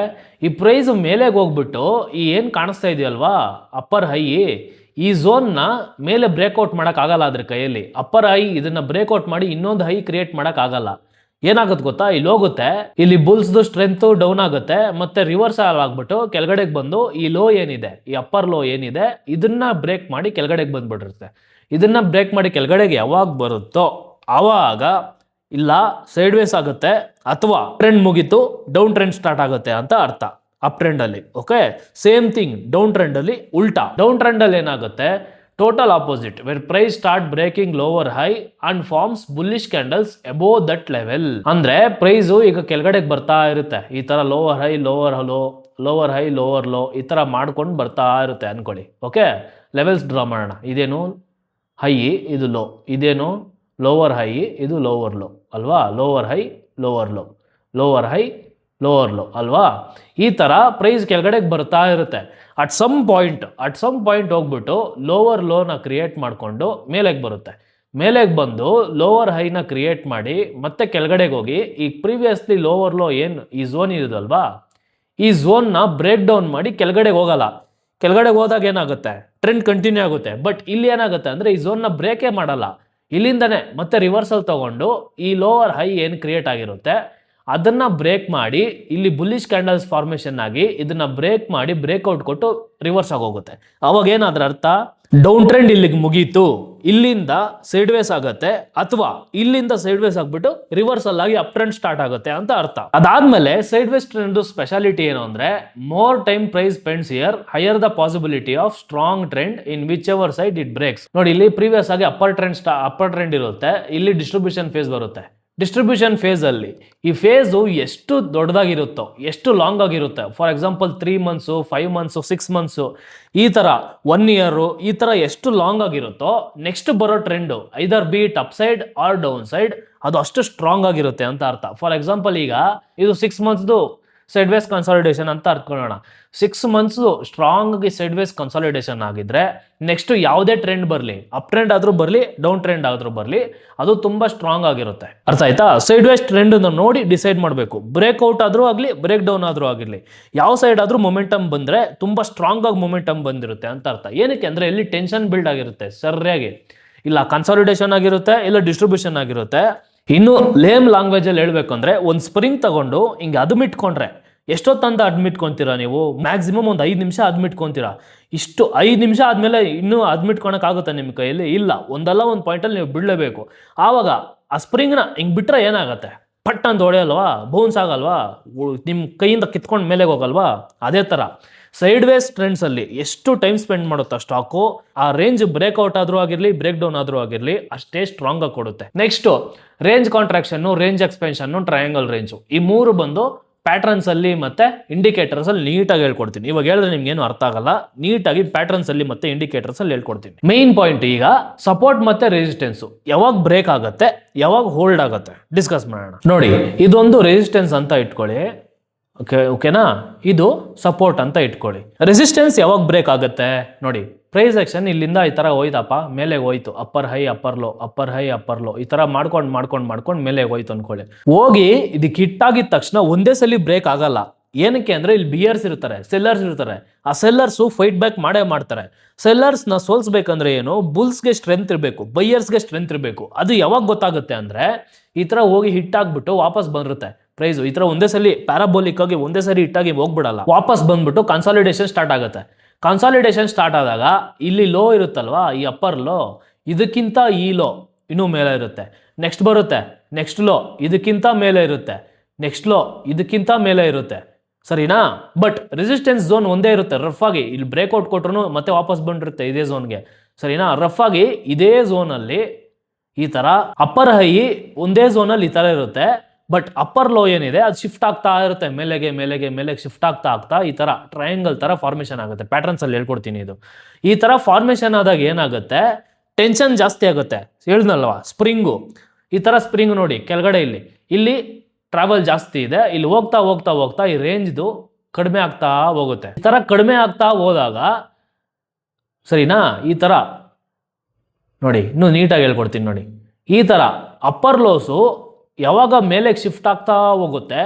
ಈ ಪ್ರೈಸ್ ಮೇಲೆಗೆ ಹೋಗ್ಬಿಟ್ಟು ಈ ಏನ್ ಕಾಣಿಸ್ತಾ ಇದೆಯಲ್ವಾ ಅಪ್ಪರ್ ಹೈ, ಈ ಝೋನ್ ನ ಮೇಲೆ ಬ್ರೇಕ್ಔಟ್ ಮಾಡಕ್ ಆಗಲ್ಲ ಅದ್ರ ಕೈಯಲ್ಲಿ. ಅಪ್ಪರ್ ಹೈ ಇದನ್ನ ಬ್ರೇಕ್ಔಟ್ ಮಾಡಿ ಇನ್ನೊಂದು ಹೈ ಕ್ರಿಯೇಟ್ ಮಾಡಕ್ ಆಗಲ್ಲ. ಏನಾಗುತ್ತೆ ಗೊತ್ತಾ, ಇಲ್ಲಿ ಹೋಗುತ್ತೆ, ಇಲ್ಲಿ ಬುಲ್ಸ್ದು ಸ್ಟ್ರೆಂತ್ ಡೌನ್ ಆಗುತ್ತೆ, ಮತ್ತೆ ರಿವರ್ಸ್ ಆಗ್ಬಿಟ್ಟು ಕೆಳಗಡೆಗೆ ಬಂದು ಈ ಲೋ ಏನಿದೆ, ಈ ಅಪ್ಪರ್ ಲೋ ಏನಿದೆ ಇದನ್ನ ಬ್ರೇಕ್ ಮಾಡಿ ಕೆಳಗಡೆಗೆ ಬಂದ್ಬಿಟ್ಟಿರುತ್ತೆ. ಇದನ್ನ ಬ್ರೇಕ್ ಮಾಡಿ ಕೆಳಗಡೆಗೆ ಯಾವಾಗ ಬರುತ್ತೋ ಆವಾಗ ಇಲ್ಲ ಸೈಡ್ ವೇಸ್ ಆಗುತ್ತೆ ಅಥವಾ ಟ್ರೆಂಡ್ ಮುಗೀತು ಡೌನ್ ಟ್ರೆಂಡ್ ಸ್ಟಾರ್ಟ್ ಆಗುತ್ತೆ ಅಂತ ಅರ್ಥ ಅಪ್ ಟ್ರೆಂಡ್ ಅಲ್ಲಿ. Okay, same thing down trend ಅಲ್ಲಿ ಉಲ್ಟಾ. ಡೌನ್ ಟ್ರೆಂಡ್ ಅಲ್ಲಿ ಏನಾಗುತ್ತೆ, total opposite, where price start breaking lower high and forms bullish candles above that level. ಅಂದ್ರೆ ಪ್ರೈಸು ಈಗ ಕೆಳಗಡೆಗೆ ಬರ್ತಾ ಇರುತ್ತೆ, ಈ ತರ lower high lower low lower high lower low ಈ ತರ ಮಾಡ್ಕೊಂಡು ಬರ್ತಾ ಇರುತ್ತೆ ಅನ್ಕೊಳ್ಳಿ. ಓಕೆ, ಲೆವೆಲ್ಸ್ ಡ್ರಾ ಮಾಡೋಣ. ಇದೇನು ಹೈ, ಇದು ಲೋ, ಇದೇನು ಲೋವರ್ ಹೈ, ಇದು ಲೋವರ್ ಲೋ ಅಲ್ವಾ, lower high lower low lower high lower low ಅಲ್ವಾ. ಈ ತರ ಪ್ರೈಸ್ ಕೆಳಗಡೆಗೆ ಬರ್ತಾ ಇರುತ್ತೆ. ಅಟ್ ಸಮ್ ಪಾಯಿಂಟ್ ಹೋಗ್ಬಿಟ್ಟು ಲೋವರ್ ಲೋನ ಕ್ರಿಯೇಟ್ ಮಾಡಿಕೊಂಡು ಮೇಲೆಗೆ ಬರುತ್ತೆ. ಮೇಲೆಗೆ ಬಂದು ಲೋವರ್ ಹೈನ ಕ್ರಿಯೇಟ್ ಮಾಡಿ ಮತ್ತೆ ಕೆಳಗಡೆಗೆ ಹೋಗಿ ಈ ಪ್ರೀವಿಯಸ್ಲಿ ಲೋವರ್ ಲೋ ಏನು ಈ ಝೋನ್ ಇರೋದಲ್ವಾ, ಈ ಝೋನ್ನ ಬ್ರೇಕ್ ಡೌನ್ ಮಾಡಿ ಕೆಳಗಡೆಗೆ ಹೋಗಲ್ಲ. ಕೆಳಗಡೆಗೆ ಹೋದಾಗ ಏನಾಗುತ್ತೆ, ಟ್ರೆಂಡ್ ಕಂಟಿನ್ಯೂ ಆಗುತ್ತೆ. ಬಟ್ ಇಲ್ಲಿ ಏನಾಗುತ್ತೆ ಅಂದರೆ ಈ ಝೋನ್ನ ಬ್ರೇಕೇ ಮಾಡಲ್ಲ, ಇಲ್ಲಿಂದನೇ ಮತ್ತೆ ರಿವರ್ಸಲ್ ತಗೊಂಡು ಈ ಲೋವರ್ ಹೈ ಏನು ಕ್ರಿಯೇಟ್ ಆಗಿರುತ್ತೆ ಅದನ್ನ ಬ್ರೇಕ್ ಮಾಡಿ ಇಲ್ಲಿ ಬುಲ್ಲಿಶ್ ಕ್ಯಾಂಡಲ್ಸ್ ಫಾರ್ಮೇಷನ್ ಆಗಿ ಇದನ್ನ ಬ್ರೇಕ್ ಮಾಡಿ ಬ್ರೇಕ್ಔಟ್ ಕೊಟ್ಟು ರಿವರ್ಸ್ ಆಗೋಗುತ್ತೆ. ಅವಾಗ ಏನಾದ್ರ ಅರ್ಥ, ಡೌನ್ ಟ್ರೆಂಡ್ ಇಲ್ಲಿಗೆ ಮುಗೀತು, ಇಲ್ಲಿಂದ ಸೈಡ್ ವೇಸ್ ಆಗುತ್ತೆ ಅಥವಾ ಇಲ್ಲಿಂದ ಸೈಡ್ ವೇಸ್ ಆಗ್ಬಿಟ್ಟು ರಿವರ್ಸಲ್ ಆಗಿ ಅಪ್ ಟ್ರೆಂಡ್ ಸ್ಟಾರ್ಟ್ ಆಗುತ್ತೆ ಅಂತ ಅರ್ಥ. ಅದಾದ್ಮೇಲೆ ಸೈಡ್ ವೇಸ್ ಟ್ರೆಂಡ್ ಸ್ಪೆಷಾಲಿಟಿ ಏನು ಅಂದ್ರೆ, more time price spends here higher the possibility of strong trend in whichever side it breaks. ನೋಡಿ, ಇಲ್ಲಿ ಪ್ರೀವಿಯಸ್ ಆಗಿ ಅಪ್ಪರ್ ಟ್ರೆಂಡ್ ಇರುತ್ತೆ, ಇಲ್ಲಿ ಡಿಸ್ಟ್ರಿಬ್ಯೂಷನ್ ಫೇಸ್ ಬರುತ್ತೆ ಡಿಸ್ಟ್ರಿಬ್ಯೂಷನ್ ಫೇಸಲ್ಲಿ ಈ ಫೇಸು ಎಷ್ಟು ದೊಡ್ಡದಾಗಿರುತ್ತೋ, ಎಷ್ಟು ಲಾಂಗ್ ಆಗಿರುತ್ತೆ, for example 3 months, 5 months, 6 months, ಈ ಥರ 1 ಇಯರು, ಈ ಥರ ಎಷ್ಟು ಲಾಂಗ್ ಆಗಿರುತ್ತೋ ನೆಕ್ಸ್ಟ್ ಬರೋ trend either beat up side or down side ಅದು ಅಷ್ಟು ಸ್ಟ್ರಾಂಗ್ ಆಗಿರುತ್ತೆ ಅಂತ ಅರ್ಥ. ಫಾರ್ ಎಕ್ಸಾಂಪಲ್ ಈಗ ಇದು 6 ಮಂತ್ಸ್ದು ಸೈಡ್ ವೇಸ್ ಕನ್ಸಾಲಿಡೇಷನ್ ಅಂತ ಅರ್ಥಕೊಳ್ಳೋಣ. 6 ಮಂತ್ಸ್ ಸ್ಟ್ರಾಂಗ್ ಆಗಿ ಸೈಡ್ ವೇಸ್ ಕನ್ಸಾಲಿಡೇಷನ್ ಆಗಿದ್ರೆ ನೆಕ್ಸ್ಟ್ ಯಾವುದೇ ಟ್ರೆಂಡ್ ಬರಲಿ, ಅಪ್ ಟ್ರೆಂಡ್ ಆದ್ರೂ ಬರಲಿ, ಡೌನ್ ಟ್ರೆಂಡ್ ಆದ್ರೂ ಬರಲಿ, ಅದು ತುಂಬಾ ಸ್ಟ್ರಾಂಗ್ ಆಗಿರುತ್ತೆ. ಅರ್ಥ ಆಯ್ತಾ? ಸೈಡ್ ವೇಸ್ ಟ್ರೆಂಡ್ ನೋಡಿ ಡಿಸೈಡ್ ಮಾಡಬೇಕು. ಬ್ರೇಕ್ಔಟ್ ಆದ್ರೂ ಆಗಲಿ, ಬ್ರೇಕ್ ಡೌನ್ ಆದ್ರೂ ಆಗಿರಲಿ, ಯಾವ ಸೈಡ್ ಆದ್ರೂ ಮೊಮೆಂಟಮ್ ಬಂದ್ರೆ ತುಂಬಾ ಸ್ಟ್ರಾಂಗ್ ಆಗಿ ಮೊಮೆಂಟಮ್ ಬಂದಿರುತ್ತೆ ಅಂತ ಅರ್ಥ. ಏನಕ್ಕೆ ಅಂದ್ರೆ ಇಲ್ಲಿ ಟೆನ್ಷನ್ ಬಿಲ್ಡ್ ಆಗಿರುತ್ತೆ ಸರಿಯಾಗಿ, ಇಲ್ಲ ಕನ್ಸಾಲಿಡೇಷನ್ ಆಗಿರುತ್ತೆ, ಇಲ್ಲ ಡಿಸ್ಟ್ರಿಬ್ಯೂಷನ್ ಆಗಿರುತ್ತೆ. ಇನ್ನು ಲೇಮ್ ಲ್ಯಾಂಗ್ವೇಜ್ ಅಲ್ಲಿ ಹೇಳ್ಬೇಕು ಅಂದ್ರೆ ಒಂದು ಸ್ಪ್ರಿಂಗ್ ತಗೊಂಡು ಹಿಂಗೆ ಅದುಮಿಟ್ಕೊಂಡ್ರೆ ಎಷ್ಟೊತ್ತಂತ ಅಡ್ಮಿಟ್ಕೊಂತೀರಾ ನೀವು? ಮ್ಯಾಕ್ಸಿಮಮ್ ಒಂದು 5 ನಿಮಿಷ ಅಡ್ಮಿಟ್ಕೊಂತೀರಾ. ಇಷ್ಟು 5 ನಿಮಿಷ ಆದ್ಮೇಲೆ ಇನ್ನೂ ಅಡ್ಮಿಟ್ಕೊಳಕ್ಕಾಗುತ್ತಾ ನಿಮ್ಮ ಕೈಯಲ್ಲಿ? ಇಲ್ಲ. ಒಂದಲ್ಲ ಒಂದು ಪಾಯಿಂಟಲ್ಲಿ ನೀವು ಬಿಡಲೇಬೇಕು. ಆವಾಗ ಆ ಸ್ಪ್ರಿಂಗ್ನ ಹಿಂಗೆ ಬಿಟ್ರೆ ಏನಾಗುತ್ತೆ? ಪಟ್ ಅಂತ ಹೊಡೆಯಲ್ವಾ? ಬೌನ್ಸ್ ಆಗಲ್ವಾ? ನಿಮ್ಮ ಕೈಯಿಂದ ಕಿತ್ಕೊಂಡು ಮೇಲೆ ಹೋಗಲ್ವಾ? ಅದೇ ಥರ ಸೈಡ್ ವೇಸ್ ಟ್ರೆಂಡ್ಸ್ ಅಲ್ಲಿ ಎಷ್ಟು ಟೈಮ್ ಸ್ಪೆಂಡ್ ಮಾಡುತ್ತಾ ಸ್ಟಾಕು, ಆ ರೇಂಜ್ ಬ್ರೇಕ್ಔಟ್ ಆದ್ರೂ ಆಗಿರಲಿ, ಬ್ರೇಕ್ ಡೌನ್ ಆದ್ರೂ ಆಗಿರಲಿ, ಅಷ್ಟೇ ಸ್ಟ್ರಾಂಗ್ ಆಗಿ ಕೊಡುತ್ತೆ. Next range contraction, range expansion, triangle range, ಈ ಮೂರು ಬಂದು ಪ್ಯಾಟ್ರನ್ಸ್ ಅಲ್ಲಿ ಮತ್ತೆ ಇಂಡಿಕೇಟರ್ಸ್ ಅಲ್ಲಿ ನೀಟಾಗಿ ಹೇಳ್ಕೊಡ್ತೀನಿ. ಇವಾಗ ಹೇಳಿದ್ರೆ ನಿಮ್ಗೆ ಏನು ಅರ್ಥ ಆಗಲ್ಲ, ನೀಟಾಗಿ ಪ್ಯಾಟ್ರನ್ಸ್ ಅಲ್ಲಿ ಮತ್ತೆ ಇಂಡಿಕೇಟರ್ಸ್ ಅಲ್ಲಿ ಹೇಳ್ಕೊಡ್ತೀನಿ. ಮೇನ್ ಪಾಯಿಂಟ್ ಈಗ ಸಪೋರ್ಟ್ ಮತ್ತೆ ರೆಸಿಸ್ಟೆನ್ಸ್ ಯಾವಾಗ ಬ್ರೇಕ್ ಆಗುತ್ತೆ, ಯಾವಾಗ ಹೋಲ್ಡ್ ಆಗುತ್ತೆ ಡಿಸ್ಕಸ್ ಮಾಡೋಣ. ನೋಡಿ, ಇದೊಂದು ರೆಸಿಸ್ಟೆನ್ಸ್ ಅಂತ ಇಟ್ಕೊಳ್ಳಿ, ಓಕೆನಾ? ಇದು ಸಪೋರ್ಟ್ ಅಂತ ಇಟ್ಕೊಳ್ಳಿ. ರೆಸಿಸ್ಟೆನ್ಸ್ ಯಾವಾಗ ಬ್ರೇಕ್ ಆಗುತ್ತೆ ನೋಡಿ, ಪ್ರೈಸ್ ಆಕ್ಷನ್ ಇಲ್ಲಿಂದ ಈ ತರ ಹೋಯ್ತಪ್ಪ, ಮೇಲೆ ಹೋಯ್ತು, upper high upper low, upper high upper low, ಈ ತರ ಮಾಡ್ಕೊಂಡು ಮೇಲೆ ಹೋಯ್ತು ಅನ್ಕೊಳ್ಳಿ. ಹೋಗಿ ಇದಕ್ಕೆ ಹಿಟ್ಟಾಗಿದ ತಕ್ಷಣ ಒಂದೇ ಸಲ ಬ್ರೇಕ್ ಆಗಲ್ಲ. ಏನಕ್ಕೆ ಅಂದ್ರೆ ಇಲ್ಲಿ ಬಿಯರ್ಸ್ ಇರ್ತಾರೆ, ಸೆಲ್ಲರ್ಸ್ ಇರ್ತಾರೆ. ಆ ಸೆಲ್ಲರ್ಸು ಫೈಟ್ ಬ್ಯಾಕ್ ಮಾಡೇ ಮಾಡ್ತಾರೆ. ಸೆಲ್ಲರ್ಸ್ ನ ಸೋಲ್ಸ್ಬೇಕಂದ್ರೆ ಏನು? ಬುಲ್ಸ್ಗೆ ಸ್ಟ್ರೆಂತ್ ಇರಬೇಕು, ಬೈಯರ್ಸ್ಗೆ ಸ್ಟ್ರೆಂತ್ ಇರಬೇಕು. ಅದು ಯಾವಾಗ ಗೊತ್ತಾಗುತ್ತೆ ಅಂದ್ರೆ ಈ ತರ ಹೋಗಿ ಹಿಟ್ ಆಗ್ಬಿಟ್ಟು ವಾಪಸ್ ಬಂದಿರುತ್ತೆ ಪ್ರೈಸ್. ಈ ತರ ಒಂದೇ ಸಲ ಪ್ಯಾರಾಬೋಲಿಕ್ ಆಗಿ ಒಂದೇ ಸರಿ ಹಿಟ್ಟಾಗಿ ಹೋಗ್ಬಿಡಲ್ಲ, ವಾಪಸ್ ಬಂದ್ಬಿಟ್ಟು ಕನ್ಸಾಲಿಡೇಷನ್ ಸ್ಟಾರ್ಟ್ ಆಗುತ್ತೆ. ಕನ್ಸಾಲಿಡೇಷನ್ ಸ್ಟಾರ್ಟ್ ಆದಾಗ ಇಲ್ಲಿ ಲೋ ಇರುತ್ತಲ್ವಾ, ಈ ಅಪ್ಪರ್ ಲೋ, ಇದಕ್ಕಿಂತ ಈ ಲೋ ಇನ್ನೂ ಮೇಲೆ ಇರುತ್ತೆ. ನೆಕ್ಸ್ಟ್ ಬರುತ್ತೆ ನೆಕ್ಸ್ಟ್ ಲೋ, ಇದಕ್ಕಿಂತ ಮೇಲೆ ಇರುತ್ತೆ. ನೆಕ್ಸ್ಟ್ ಲೋ, ಇದಕ್ಕಿಂತ ಮೇಲೆ ಇರುತ್ತೆ. ಸರಿನಾ? ಬಟ್ ರೆಸಿಸ್ಟೆನ್ಸ್ ಝೋನ್ ಒಂದೇ ಇರುತ್ತೆ. ರಫ್ ಆಗಿ ಇಲ್ಲಿ ಬ್ರೇಕ್ಔಟ್ ಕೊಟ್ರು ಮತ್ತೆ ವಾಪಸ್ ಬಂದಿರುತ್ತೆ ಇದೇ ಝೋನ್ಗೆ. ಸರಿನಾ? ರಫ್ ಆಗಿ ಇದೇ ಝೋನಲ್ಲಿ ಈ ತರ ಅಪ್ಪರ್ ಹೈ ಒಂದೇ ಝೋನಲ್ಲಿ ಈ ತರ ಇರುತ್ತೆ. ಬಟ್ ಅಪ್ಪರ್ ಲೋ ಏನಿದೆ ಅದು ಶಿಫ್ಟ್ ಆಗ್ತಾ ಇರುತ್ತೆ, ಮೇಲೆಗೆ ಶಿಫ್ಟ್ ಆಗ್ತಾ ಈ ತರ ಟ್ರಯಾಂಗಲ್ ತರ ಫಾರ್ಮೇಶನ್ ಆಗುತ್ತೆ. ಪ್ಯಾಟರ್ನ್ಸ್ ಅಲ್ಲಿ ಹೇಳ್ಕೊಡ್ತೀನಿ. ಇದು ಈ ತರ ಫಾರ್ಮೇಶನ್ ಆದಾಗ ಏನಾಗುತ್ತೆ? ಟೆನ್ಷನ್ ಜಾಸ್ತಿ ಆಗುತ್ತೆ. ಹೇಳಿದ್ನಲ್ವಾ ಸ್ಪ್ರಿಂಗು, ಈ ತರ ಸ್ಪ್ರಿಂಗ್ ನೋಡಿ ಕೆಳಗಡೆ ಇಲ್ಲಿ ಟ್ರಾವೆಲ್ ಜಾಸ್ತಿ ಇದೆ. ಇಲ್ಲಿ ಹೋಗ್ತಾ ಈ ರೇಂಜ್ದು ಕಡಿಮೆ ಆಗ್ತಾ ಹೋಗುತ್ತೆ. ಈ ತರ ಕಡಿಮೆ ಆಗ್ತಾ ಹೋದಾಗ ಸರಿನಾ, ಈ ತರ ನೋಡಿ, ಇನ್ನೂ ನೀಟಾಗಿ ಹೇಳ್ಕೊಡ್ತೀನಿ ನೋಡಿ. ಈ ತರ ಅಪ್ಪರ್ ಲೋಸು ಯಾವಾಗ ಮೇಲೆ ಶಿಫ್ಟ್ ಆಗ್ತಾ ಹೋಗುತ್ತೆ,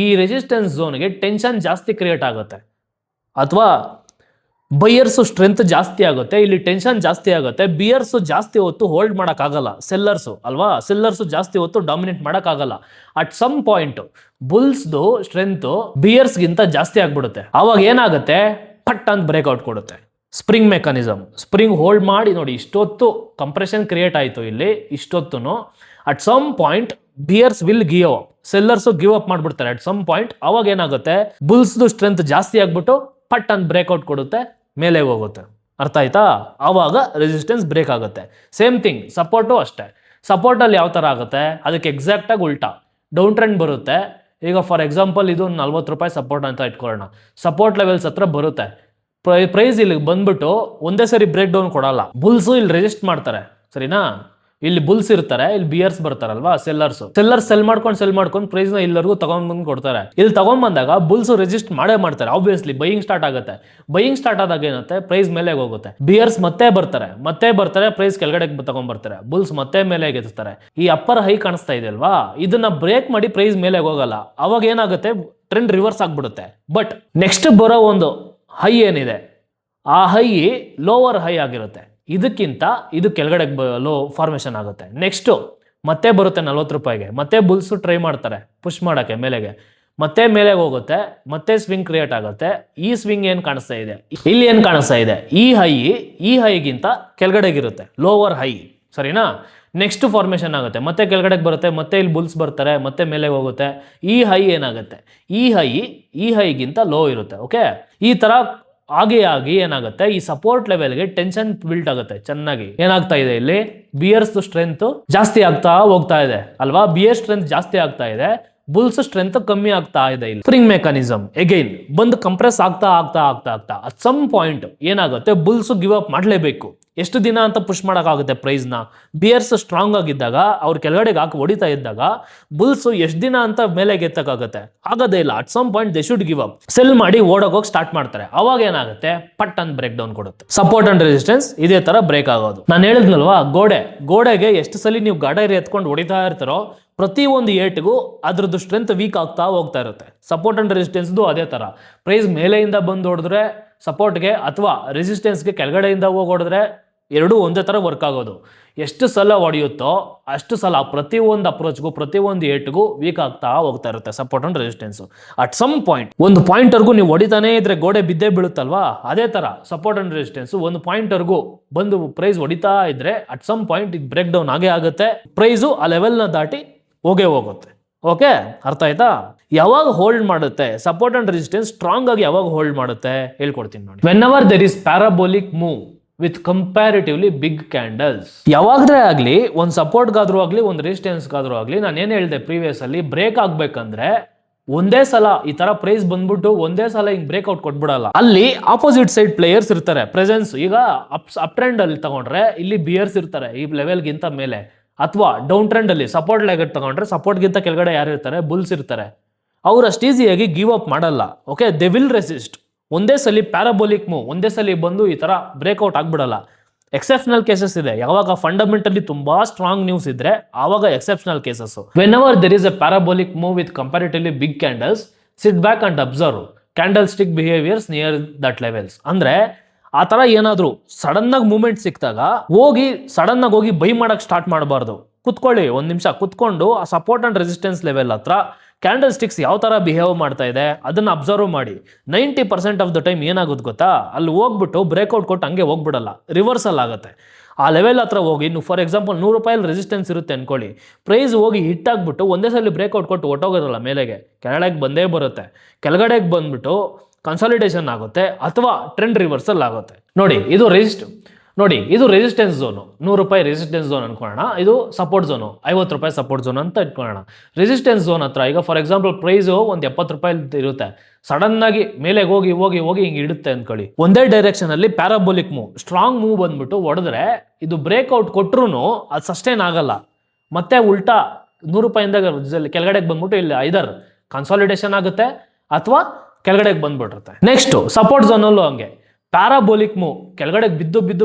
ಈ ರೆಸಿಸ್ಟೆನ್ಸ್ ಝೋನ್ಗೆ ಟೆನ್ಷನ್ ಜಾಸ್ತಿ ಕ್ರಿಯೇಟ್ ಆಗುತ್ತೆ, ಅಥವಾ ಬೈಯರ್ಸು ಸ್ಟ್ರೆಂತ್ ಜಾಸ್ತಿ ಆಗುತ್ತೆ. ಇಲ್ಲಿ ಟೆನ್ಷನ್ ಜಾಸ್ತಿ ಆಗುತ್ತೆ. ಬಿಯರ್ಸು ಜಾಸ್ತಿ ಹೊತ್ತು ಹೋಲ್ಡ್ ಮಾಡೋಕ್ಕಾಗಲ್ಲ, ಸೆಲ್ಲರ್ಸು ಅಲ್ವಾ, ಸೆಲ್ಲರ್ಸು ಜಾಸ್ತಿ ಹೊತ್ತು ಡಾಮಿನೇಟ್ ಮಾಡೋಕ್ಕಾಗಲ್ಲ. ಅಟ್ ಸಮ್ ಪಾಯಿಂಟ್ ಬುಲ್ಸ್ದು ಸ್ಟ್ರೆಂತು ಬಿಯರ್ಸ್ಗಿಂತ ಜಾಸ್ತಿ ಆಗ್ಬಿಡುತ್ತೆ. ಆವಾಗ ಏನಾಗುತ್ತೆ? ಪಟ್ ಅಂತ ಬ್ರೇಕ್ಔಟ್ ಕೊಡುತ್ತೆ. ಸ್ಪ್ರಿಂಗ್ ಮೆಕಾನಿಸಮ್, ಸ್ಪ್ರಿಂಗ್ ಹೋಲ್ಡ್ ಮಾಡಿ ನೋಡಿ, ಇಷ್ಟೊತ್ತು ಕಂಪ್ರೆಷನ್ ಕ್ರಿಯೇಟ್ ಆಯಿತು ಇಲ್ಲಿ, ಇಷ್ಟೊತ್ತು at some point buyers will give up, sellers give up ಮಾಡ್ಬಿಡ್ತಾರೆ ಅಟ್ ಸಮ್ ಪಾಯಿಂಟ್. ಅವಾಗ ಏನಾಗುತ್ತೆ? ಬುಲ್ಸ್ದು ಸ್ಟ್ರೆಂತ್ ಜಾಸ್ತಿ ಆಗ್ಬಿಟ್ಟು ಪಟ್ ಅಂತ ಬ್ರೇಕ್ಔಟ್ ಕೊಡುತ್ತೆ, ಮೇಲೆ ಹೋಗುತ್ತೆ. ಅರ್ಥ ಆಯ್ತಾ? ಆವಾಗ ರೆಸಿಸ್ಟೆನ್ಸ್ ಬ್ರೇಕ್ ಆಗುತ್ತೆ. ಸೇಮ್ ಥಿಂಗ್ ಸಪೋರ್ಟು ಅಷ್ಟೇ. ಸಪೋರ್ಟಲ್ಲಿ ಯಾವ ಥರ ಆಗುತ್ತೆ? ಅದಕ್ಕೆ ಎಕ್ಸಾಕ್ಟಾಗಿ ಉಲ್ಟಾ ಡೌನ್ ಟ್ರೆಂಡ್ ಬರುತ್ತೆ. ಈಗ ಫಾರ್ ಎಕ್ಸಾಂಪಲ್ ಇದು 40 ರೂಪಾಯಿ ಸಪೋರ್ಟ್ ಅಂತ ಇಟ್ಕೊಳ್ಳೋಣ. ಸಪೋರ್ಟ್ ಲೆವೆಲ್ಸ್ ಹತ್ರ ಬರುತ್ತೆ. ಪ್ರೈಸ್ ಇಲ್ಲಿ ಬಂದ್ಬಿಟ್ಟು ಒಂದೇ ಸರಿ ಬ್ರೇಕ್ ಡೌನ್ ಕೊಡಲ್ಲ. ಬುಲ್ಸು ಇಲ್ಲಿ ರೆಜಿಸ್ಟ್ ಮಾಡ್ತಾರೆ. ಸರಿನಾ? ಇಲ್ಲಿ ಬುಲ್ಸ್ ಇರ್ತಾರೆ, ಇಲ್ಲಿ ಬಿಯರ್ಸ್ ಬರ್ತಾರಲ್ವಾ, ಸೆಲ್ಲರ್ಸ್ ಸೆಲ್ ಮಾಡ್ಕೊಂಡು ಪ್ರೈಸ್ ನ ಇಲ್ಲರಿಗೂ ತಗೊಂಡ್ಬಂದು ಕೊಡ್ತಾರೆ. ಇಲ್ಲಿ ತಗೊಂಡ್ಬಂದಾಗ ಬುಲ್ಸ್ ರೆಜಿಸ್ಟ್ ಮಾಡೇ ಮಾಡ್ತಾರೆ. ಆಬ್ವಿಯಸ್ಲಿ ಬೈಯಿಂಗ್ ಸ್ಟಾರ್ಟ್ ಆಗುತ್ತೆ. ಬೈಯಿಂಗ್ ಸ್ಟಾರ್ಟ್ ಆದಾಗ ಏನತ್ತೆ? ಪ್ರೈಸ್ ಮೇಲೆ ಹೋಗುತ್ತೆ. ಬಿಯರ್ಸ್ ಮತ್ತೆ ಬರ್ತಾರೆ, ಪ್ರೈಸ್ ಕೆಳಗಡೆ ತಗೊಂಡ್ಬರ್ತಾರೆ. ಬುಲ್ಸ್ ಮತ್ತೆ ಮೇಲೆ ಎತ್ತುತ್ತಾರೆ. ಈ ಅಪ್ಪರ್ ಹೈ ಕಾಣಿಸ್ತಾ ಇದೆ ಅಲ್ವಾ, ಇದನ್ನ ಬ್ರೇಕ್ ಮಾಡಿ ಪ್ರೈಸ್ ಮೇಲೆ ಹೋಗಲ್ಲ. ಅವಾಗ ಏನಾಗುತ್ತೆ? ಟ್ರೆಂಡ್ ರಿವರ್ಸ್ ಆಗ್ಬಿಡುತ್ತೆ. ಬಟ್ ನೆಕ್ಸ್ಟ್ ಬರೋ ಒಂದು ಹೈ ಏನಿದೆ, ಆ ಹೈ ಲೋವರ್ ಹೈ ಆಗಿರುತ್ತೆ. ಇದಕ್ಕಿಂತ ಇದು ಕೆಳಗಡೆ ಲೋ ಫಾರ್ಮೇಶನ್ ಆಗುತ್ತೆ. ನೆಕ್ಸ್ಟ್ ಮತ್ತೆ ಬರುತ್ತೆ 40 ರೂಪಾಯಿಗೆ. ಮತ್ತೆ ಬುಲ್ಸ್ ಟ್ರೈ ಮಾಡ್ತಾರೆ ಪುಷ್ ಮಾಡೋಕ್ಕೆ ಮೇಲೆಗೆ, ಮತ್ತೆ ಮೇಲೆ ಹೋಗುತ್ತೆ, ಮತ್ತೆ ಸ್ವಿಂಗ್ ಕ್ರಿಯೇಟ್ ಆಗುತ್ತೆ. ಈ ಸ್ವಿಂಗ್ ಏನು ಕಾಣಿಸ್ತಾ ಇದೆ? ಇಲ್ಲಿ ಏನು ಕಾಣಿಸ್ತಾ ಇದೆ? ಈ ಹೈಗಿಂತ ಕೆಳಗಡೆಗಿರುತ್ತೆ, ಲೋವರ್ ಹೈ. ಸರಿನಾ? ನೆಕ್ಸ್ಟ್ ಫಾರ್ಮೇಶನ್ ಆಗುತ್ತೆ, ಮತ್ತೆ ಕೆಳಗಡೆಗೆ ಬರುತ್ತೆ, ಮತ್ತೆ ಇಲ್ಲಿ ಬುಲ್ಸ್ ಬರ್ತಾರೆ, ಮತ್ತೆ ಮೇಲೆ ಹೋಗುತ್ತೆ. ಈ ಹೈ ಏನಾಗುತ್ತೆ? ಈ ಹೈಗಿಂತ ಲೋ ಇರುತ್ತೆ. ಓಕೆ, ಈ ತರ ಹಾಗೆ ಆಗಿ ಏನಾಗುತ್ತೆ, ಈ ಸಪೋರ್ಟ್ ಲೆವೆಲ್ಗೆ ಟೆನ್ಷನ್ ಬಿಲ್ಟ್ ಆಗುತ್ತೆ ಚೆನ್ನಾಗಿ. ಏನಾಗ್ತಾ ಇದೆ ಇಲ್ಲಿ, ಬಿಯರ್ಸ್ ಸ್ಟ್ರೆಂತ್ ಜಾಸ್ತಿ ಆಗ್ತಾ ಹೋಗ್ತಾ ಇದೆ ಅಲ್ವಾ, ಬಿಯರ್ ಸ್ಟ್ರೆಂತ್ ಜಾಸ್ತಿ ಆಗ್ತಾ ಇದೆ, ಬುಲ್ಸ್ ಸ್ಟ್ರೆಂತ್ ಕಮ್ಮಿ ಆಗ್ತಾ ಇದೆ. ಇಲ್ಲಿ ಸ್ಪ್ರಿಂಗ್ ಮೆಕಾನಿಸಮ್ ಎಗೈನ್ ಬಂದು ಕಂಪ್ರೆಸ್ ಆಗ್ತಾ ಆಗ್ತಾ ಆಗ್ತಾ ಆಗ್ತಾ ಅಟ್ ಸಮ್ ಪಾಯಿಂಟ್ ಏನಾಗುತ್ತೆ, ಬುಲ್ಸ್ ಗಿವ್ ಅಪ್ ಮಾಡಲೇಬೇಕು. ಎಷ್ಟು ದಿನ ಅಂತ ಪುಷ್ ಮಾಡೋಕ್ಕಾಗುತ್ತೆ ಪ್ರೈಸ್ನ? ಬಿಯರ್ಸ್ ಸ್ಟ್ರಾಂಗ್ ಆಗಿದ್ದಾಗ ಅವ್ರ ಕೆಳಗಡೆಗೆ ಹಾಕಿ ಹೊಡಿತಾ ಇದ್ದಾಗ ಬುಲ್ಸ್ ಎಷ್ಟು ದಿನ ಅಂತ ಮೇಲೆ ಎತ್ತಕ್ಕಾಗುತ್ತೆ? ಆಗೋದೇ ಇಲ್ಲ. At some point they should give up, sell ಮಾಡಿ ಓಡೋಗೋಗಿ ಸ್ಟಾರ್ಟ್ ಮಾಡ್ತಾರೆ. ಅವಾಗ ಏನಾಗುತ್ತೆ, ಪಟ್ ಅಂತ ಬ್ರೇಕ್ ಡೌನ್ ಕೊಡುತ್ತೆ. ಸಪೋರ್ಟ್ ಅಂಡ್ ರೆಸಿಸ್ಟೆನ್ಸ್ ಇದೇ ತರ ಬ್ರೇಕ್ ಆಗೋದು. ನಾನು ಹೇಳಿದ್ನಲ್ವಾ, ಗೋಡೆಗೆ ಎಷ್ಟು ಸಲ ನೀವು ಗಾಡಿ ಎತ್ಕೊಂಡು ಹೊಡಿತಾ ಇರ್ತಾರೋ ಪ್ರತಿ ಒಂದು ಏಟ್ಗೂ ಅದ್ರದ್ದು ಸ್ಟ್ರೆಂತ್ ವೀಕ್ ಆಗ್ತಾ ಹೋಗ್ತಾ ಇರುತ್ತೆ. ಸಪೋರ್ಟ್ ಅಂಡ್ ರೆಸಿಸ್ಟೆನ್ಸ್ದು ಅದೇ ತರ. ಪ್ರೈಸ್ ಮೇಲೆಯಿಂದ ಬಂದು ಹೊಡೆದ್ರೆ ಸಪೋರ್ಟ್ಗೆ ಅಥವಾ ರೆಸಿಸ್ಟೆನ್ಸ್ಗೆ ಕೆಳಗಡೆಯಿಂದ ಹೋಗಿ ಹೊಡೆದ್ರೆ ಎರಡೂ ಒಂದೇ ತರ ವರ್ಕ್ ಆಗೋದು. ಎಷ್ಟು ಸಲ ಹೊಡೆಯುತ್ತೋ ಅಷ್ಟು ಸಲ ಪ್ರತಿಯೊಂದು ಅಪ್ರೋಚ್ಗೂ ಪ್ರತಿಯೊಂದು ಏಟ್ಗೂ ವೀಕ್ ಆಗ್ತಾ ಹೋಗ್ತಾ ಇರುತ್ತೆ support and resistance. At some point ಒಂದು ಪಾಯಿಂಟ್ವರೆಗೂ ನೀವು ಹೊಡಿತಾನೇ ಇದ್ರೆ ಗೋಡೆ ಬಿದ್ದೇ ಬೀಳುತ್ತಲ್ವಾ, ಅದೇ ತರ ಸಪೋರ್ಟ್ ಅಂಡ್ ರೆಸಿಸ್ಟೆನ್ಸ್ ಒಂದು ಪಾಯಿಂಟ್ವರೆಗೂ ಬಂದು ಪ್ರೈಸ್ ಹೊಡಿತಾ ಇದ್ರೆ ಅಟ್ ಸಮ್ ಪಾಯಿಂಟ್ ಇದು ಬ್ರೇಕ್ ಡೌನ್ ಆಗೇ ಆಗುತ್ತೆ. ಪ್ರೈಸು ಆ ಲೆವೆಲ್ನ ದಾಟಿ ಹೋಗೇ ಹೋಗುತ್ತೆ. ಓಕೆ, ಅರ್ಥ ಆಯ್ತಾ? ಯಾವಾಗ ಹೋಲ್ಡ್ ಮಾಡುತ್ತೆ ಸಪೋರ್ಟ್ ಅಂಡ್ ರೆಸಿಸ್ಟೆನ್ಸ್ ಸ್ಟ್ರಾಂಗ್ ಆಗಿ, ಯಾವಾಗ ಹೋಲ್ಡ್ ಮಾಡುತ್ತೆ ಹೇಳ್ಕೊಡ್ತೀನಿ ನೋಡಿ. Whenever there is parabolic move with comparatively big candles. ಯಾವಾಗಲೇ ಆಗಲಿ, ಒಂದು ಸಪೋರ್ಟ್ಗಾದ್ರೂ ಆಗಲಿ ಒಂದು ರೆಸಿಸ್ಟೆನ್ಸ್ಗಾದ್ರೂ ಆಗಲಿ, ನಾನು ಏನು ಹೇಳಿದೆ ಪ್ರೀವಿಯಸ್ ಅಲ್ಲಿ, ಬ್ರೇಕ್ ಆಗ್ಬೇಕಂದ್ರೆ ಒಂದೇ ಸಲ ಈ ತರ ಪ್ರೈಸ್ ಬಂದ್ಬಿಟ್ಟು ಒಂದೇ ಸಲ ಹಿಂಗ್ ಬ್ರೇಕ್ಔಟ್ ಕೊಟ್ಬಿಡಲ್ಲ. ಅಲ್ಲಿ ಆಪೋಸಿಟ್ ಸೈಡ್ ಪ್ಲೇಯರ್ಸ್ ಇರ್ತಾರೆ ಪ್ರೆಸೆನ್ಸ್. ಈಗ ಅಪ್ ಟ್ರೆಂಡ್ ಅಲ್ಲಿ ತಗೊಂಡ್ರೆ ಇಲ್ಲಿ ಬಿಯರ್ಸ್ ಇರ್ತಾರೆ ಈ ಲೆವೆಲ್ಗಿಂತ ಮೇಲೆ, ಅಥವಾ ಡೌನ್ ಟ್ರೆಂಡ್ ಅಲ್ಲಿ ಸಪೋರ್ಟ್ ಲೆಗ್ ತಗೊಂಡ್ರೆ ಸಪೋರ್ಟ್ಗಿಂತ ಕೆಳಗಡೆ ಯಾರು ಇರ್ತಾರೆ, ಬುಲ್ಸ್ ಇರ್ತಾರೆ. ಅವ್ರು ಅಷ್ಟು ಈಸಿಯಾಗಿ ಗಿವ್ ಅಪ್ ಮಾಡಲ್ಲ. Okay, they will resist. ಒಂದೇ ಸಲ ಪ್ಯಾರಾಬೋಲಿಕ್ ಮೂವ್ ಒಂದೇ ಸಲ ಬಂದು ಈ ತರ ಬ್ರೇಕ್ಔಟ್ ಆಗ್ಬಿಡಲ್ಲ. ಎಕ್ಸೆಪ್ಷನಲ್ ಕೇಸಸ್ ಇದೆ, ಯಾವಾಗ ಫಂಡಮೆಂಟಲಿ ತುಂಬಾ ಸ್ಟ್ರಾಂಗ್ ನ್ಯೂಸ್ ಇದ್ರೆ ಆವಾಗ exceptional cases. Whenever there is a parabolic move with comparatively big candles, sit back and observe candle stick behaviours near that levels. ಅಂದ್ರೆ ಆ ತರ ಏನಾದ್ರು ಸಡನ್ ಆಗಿ ಮೂವ್ಮೆಂಟ್ ಸಿಕ್ತಾಗ ಸಡನ್ ಆಗಿ ಹೋಗಿ ಬೈ ಮಾಡಕ್ ಸ್ಟಾರ್ಟ್ ಮಾಡಬಾರ್ದು. ಕುತ್ಕೊಳ್ಳಿ, ಒಂದ್ ನಿಮಿಷ ಕುತ್ಕೊಂಡು ಆ ಸಪೋರ್ಟ್ ಅಂಡ್ ರೆಸಿಸ್ಟೆನ್ಸ್ ಲೆವೆಲ್ ಹತ್ರ ಕ್ಯಾಂಡಲ್ ಸ್ಟಿಕ್ಸ್ ಯಾವ ತರ ಬಿಹೇವ್ ಮಾಡ್ತಾ ಇದೆ ಅದನ್ನ ಅಬ್ಸರ್ವ್ ಮಾಡಿ. 90% ಆಫ್ ದ ಟೈಮ್ ಏನಾಗುತ್ತೆ ಗೊತ್ತಾ, ಅಲ್ಲಿ ಹೋಗ್ಬಿಟ್ಟು ಬ್ರೇಕ್ಔಟ್ ಕೊಟ್ಟು ಹಂಗೆ ಹೋಗ್ಬಿಡಲ್ಲ, ರಿವರ್ಸಲ್ ಆಗುತ್ತೆ. ಆ ಲೆವೆಲ್ ಹತ್ರ ಹೋಗಿ ಫಾರ್ ಎಕ್ಸಾಂಪಲ್ 100 ರೂಪಾಯಿ ರೆಸಿಸ್ಟೆನ್ಸ್ ಇರುತ್ತೆ ಅನ್ಕೊಳ್ಳಿ, ಪ್ರೈಸ್ ಹೋಗಿ ಹಿಟ್ ಆಗ್ಬಿಟ್ಟು ಒಂದೇ ಸಲ ಬ್ರೇಕ್ಔಟ್ ಕೊಟ್ಟು ಹೊಟ್ಟೋಗೋದಿಲ್ಲ, ಮೇಲೆಗೆ ಕೆಳಗಡೆಗೆ ಬಂದೇ ಬರುತ್ತೆ. ಕೆಳಗಡೆಗೆ ಬಂದ್ಬಿಟ್ಟು ಕನ್ಸಾಲಿಡೇಷನ್ ಆಗುತ್ತೆ ಅಥವಾ ಟ್ರೆಂಡ್ ರಿವರ್ಸಲ್ ಆಗುತ್ತೆ. ನೋಡಿ ಇದು ರೆಸಿಸ್ಟೆನ್ಸ್ ಝೋನು, 100 ರೂಪಾಯಿ ರೆಸಿಸ್ಟೆನ್ಸ್ ಝೋನ್ ಅನ್ಕೊಳ್ಳೋಣ, ಇದು ಸಪೋರ್ಟ್ ಝೋನು 50 ರೂಪಾಯಿ ಸಪೋರ್ಟ್ ಝೋನ್ ಅಂತ ಇಟ್ಕೊಳ್ಳೋಣ. ರೆಸಿಸ್ಟೆನ್ಸ್ ಝೋನ್ ಹತ್ರ ಈಗ ಫಾರ್ ಎಕ್ಸಾಂಪಲ್ ಪ್ರೈಸು ಒಂದು 70 ರೂಪಾಯಿ ಇರುತ್ತೆ, ಸಡನ್ ಆಗಿ ಮೇಲೆ ಹೋಗಿ ಹಿಂಗೆ ಇಡುತ್ತೆ ಅನ್ಕೊಳ್ಳಿ. ಒಂದೇ ಡೈರೆಕ್ಷನ್ ಅಲ್ಲಿ ಪ್ಯಾರಾಬೋಲಿಕ್ ಮೂವ್, ಸ್ಟ್ರಾಂಗ್ ಮೂವ್ ಬಂದ್ಬಿಟ್ಟು ಹೊಡೆದ್ರೆ ಇದು ಬ್ರೇಕ್ಔಟ್ ಕೊಟ್ರು ಅದು ಸಸ್ಟೈನ್ ಆಗಲ್ಲ. ಮತ್ತೆ ಉಲ್ಟಾ 100 ರೂಪಾಯಿಂದ ಕೆಳಗಡೆಗೆ ಬಂದ್ಬಿಟ್ಟು ಇಲ್ಲಿ ಐದರ್ ಕನ್ಸಾಲಿಡೇಷನ್ ಆಗುತ್ತೆ ಅಥವಾ ಕೆಳಗಡೆಗೆ ಬಂದ್ಬಿಟ್ಟಿರುತ್ತೆ. ನೆಕ್ಸ್ಟ್ ಸಪೋರ್ಟ್ ಝೋನಲ್ಲೂ ಹಂಗೆ ಪ್ಯಾರಾಬೋಲಿಕ್ ಮೂವ್ ಕೆಳಗಡೆಗೆ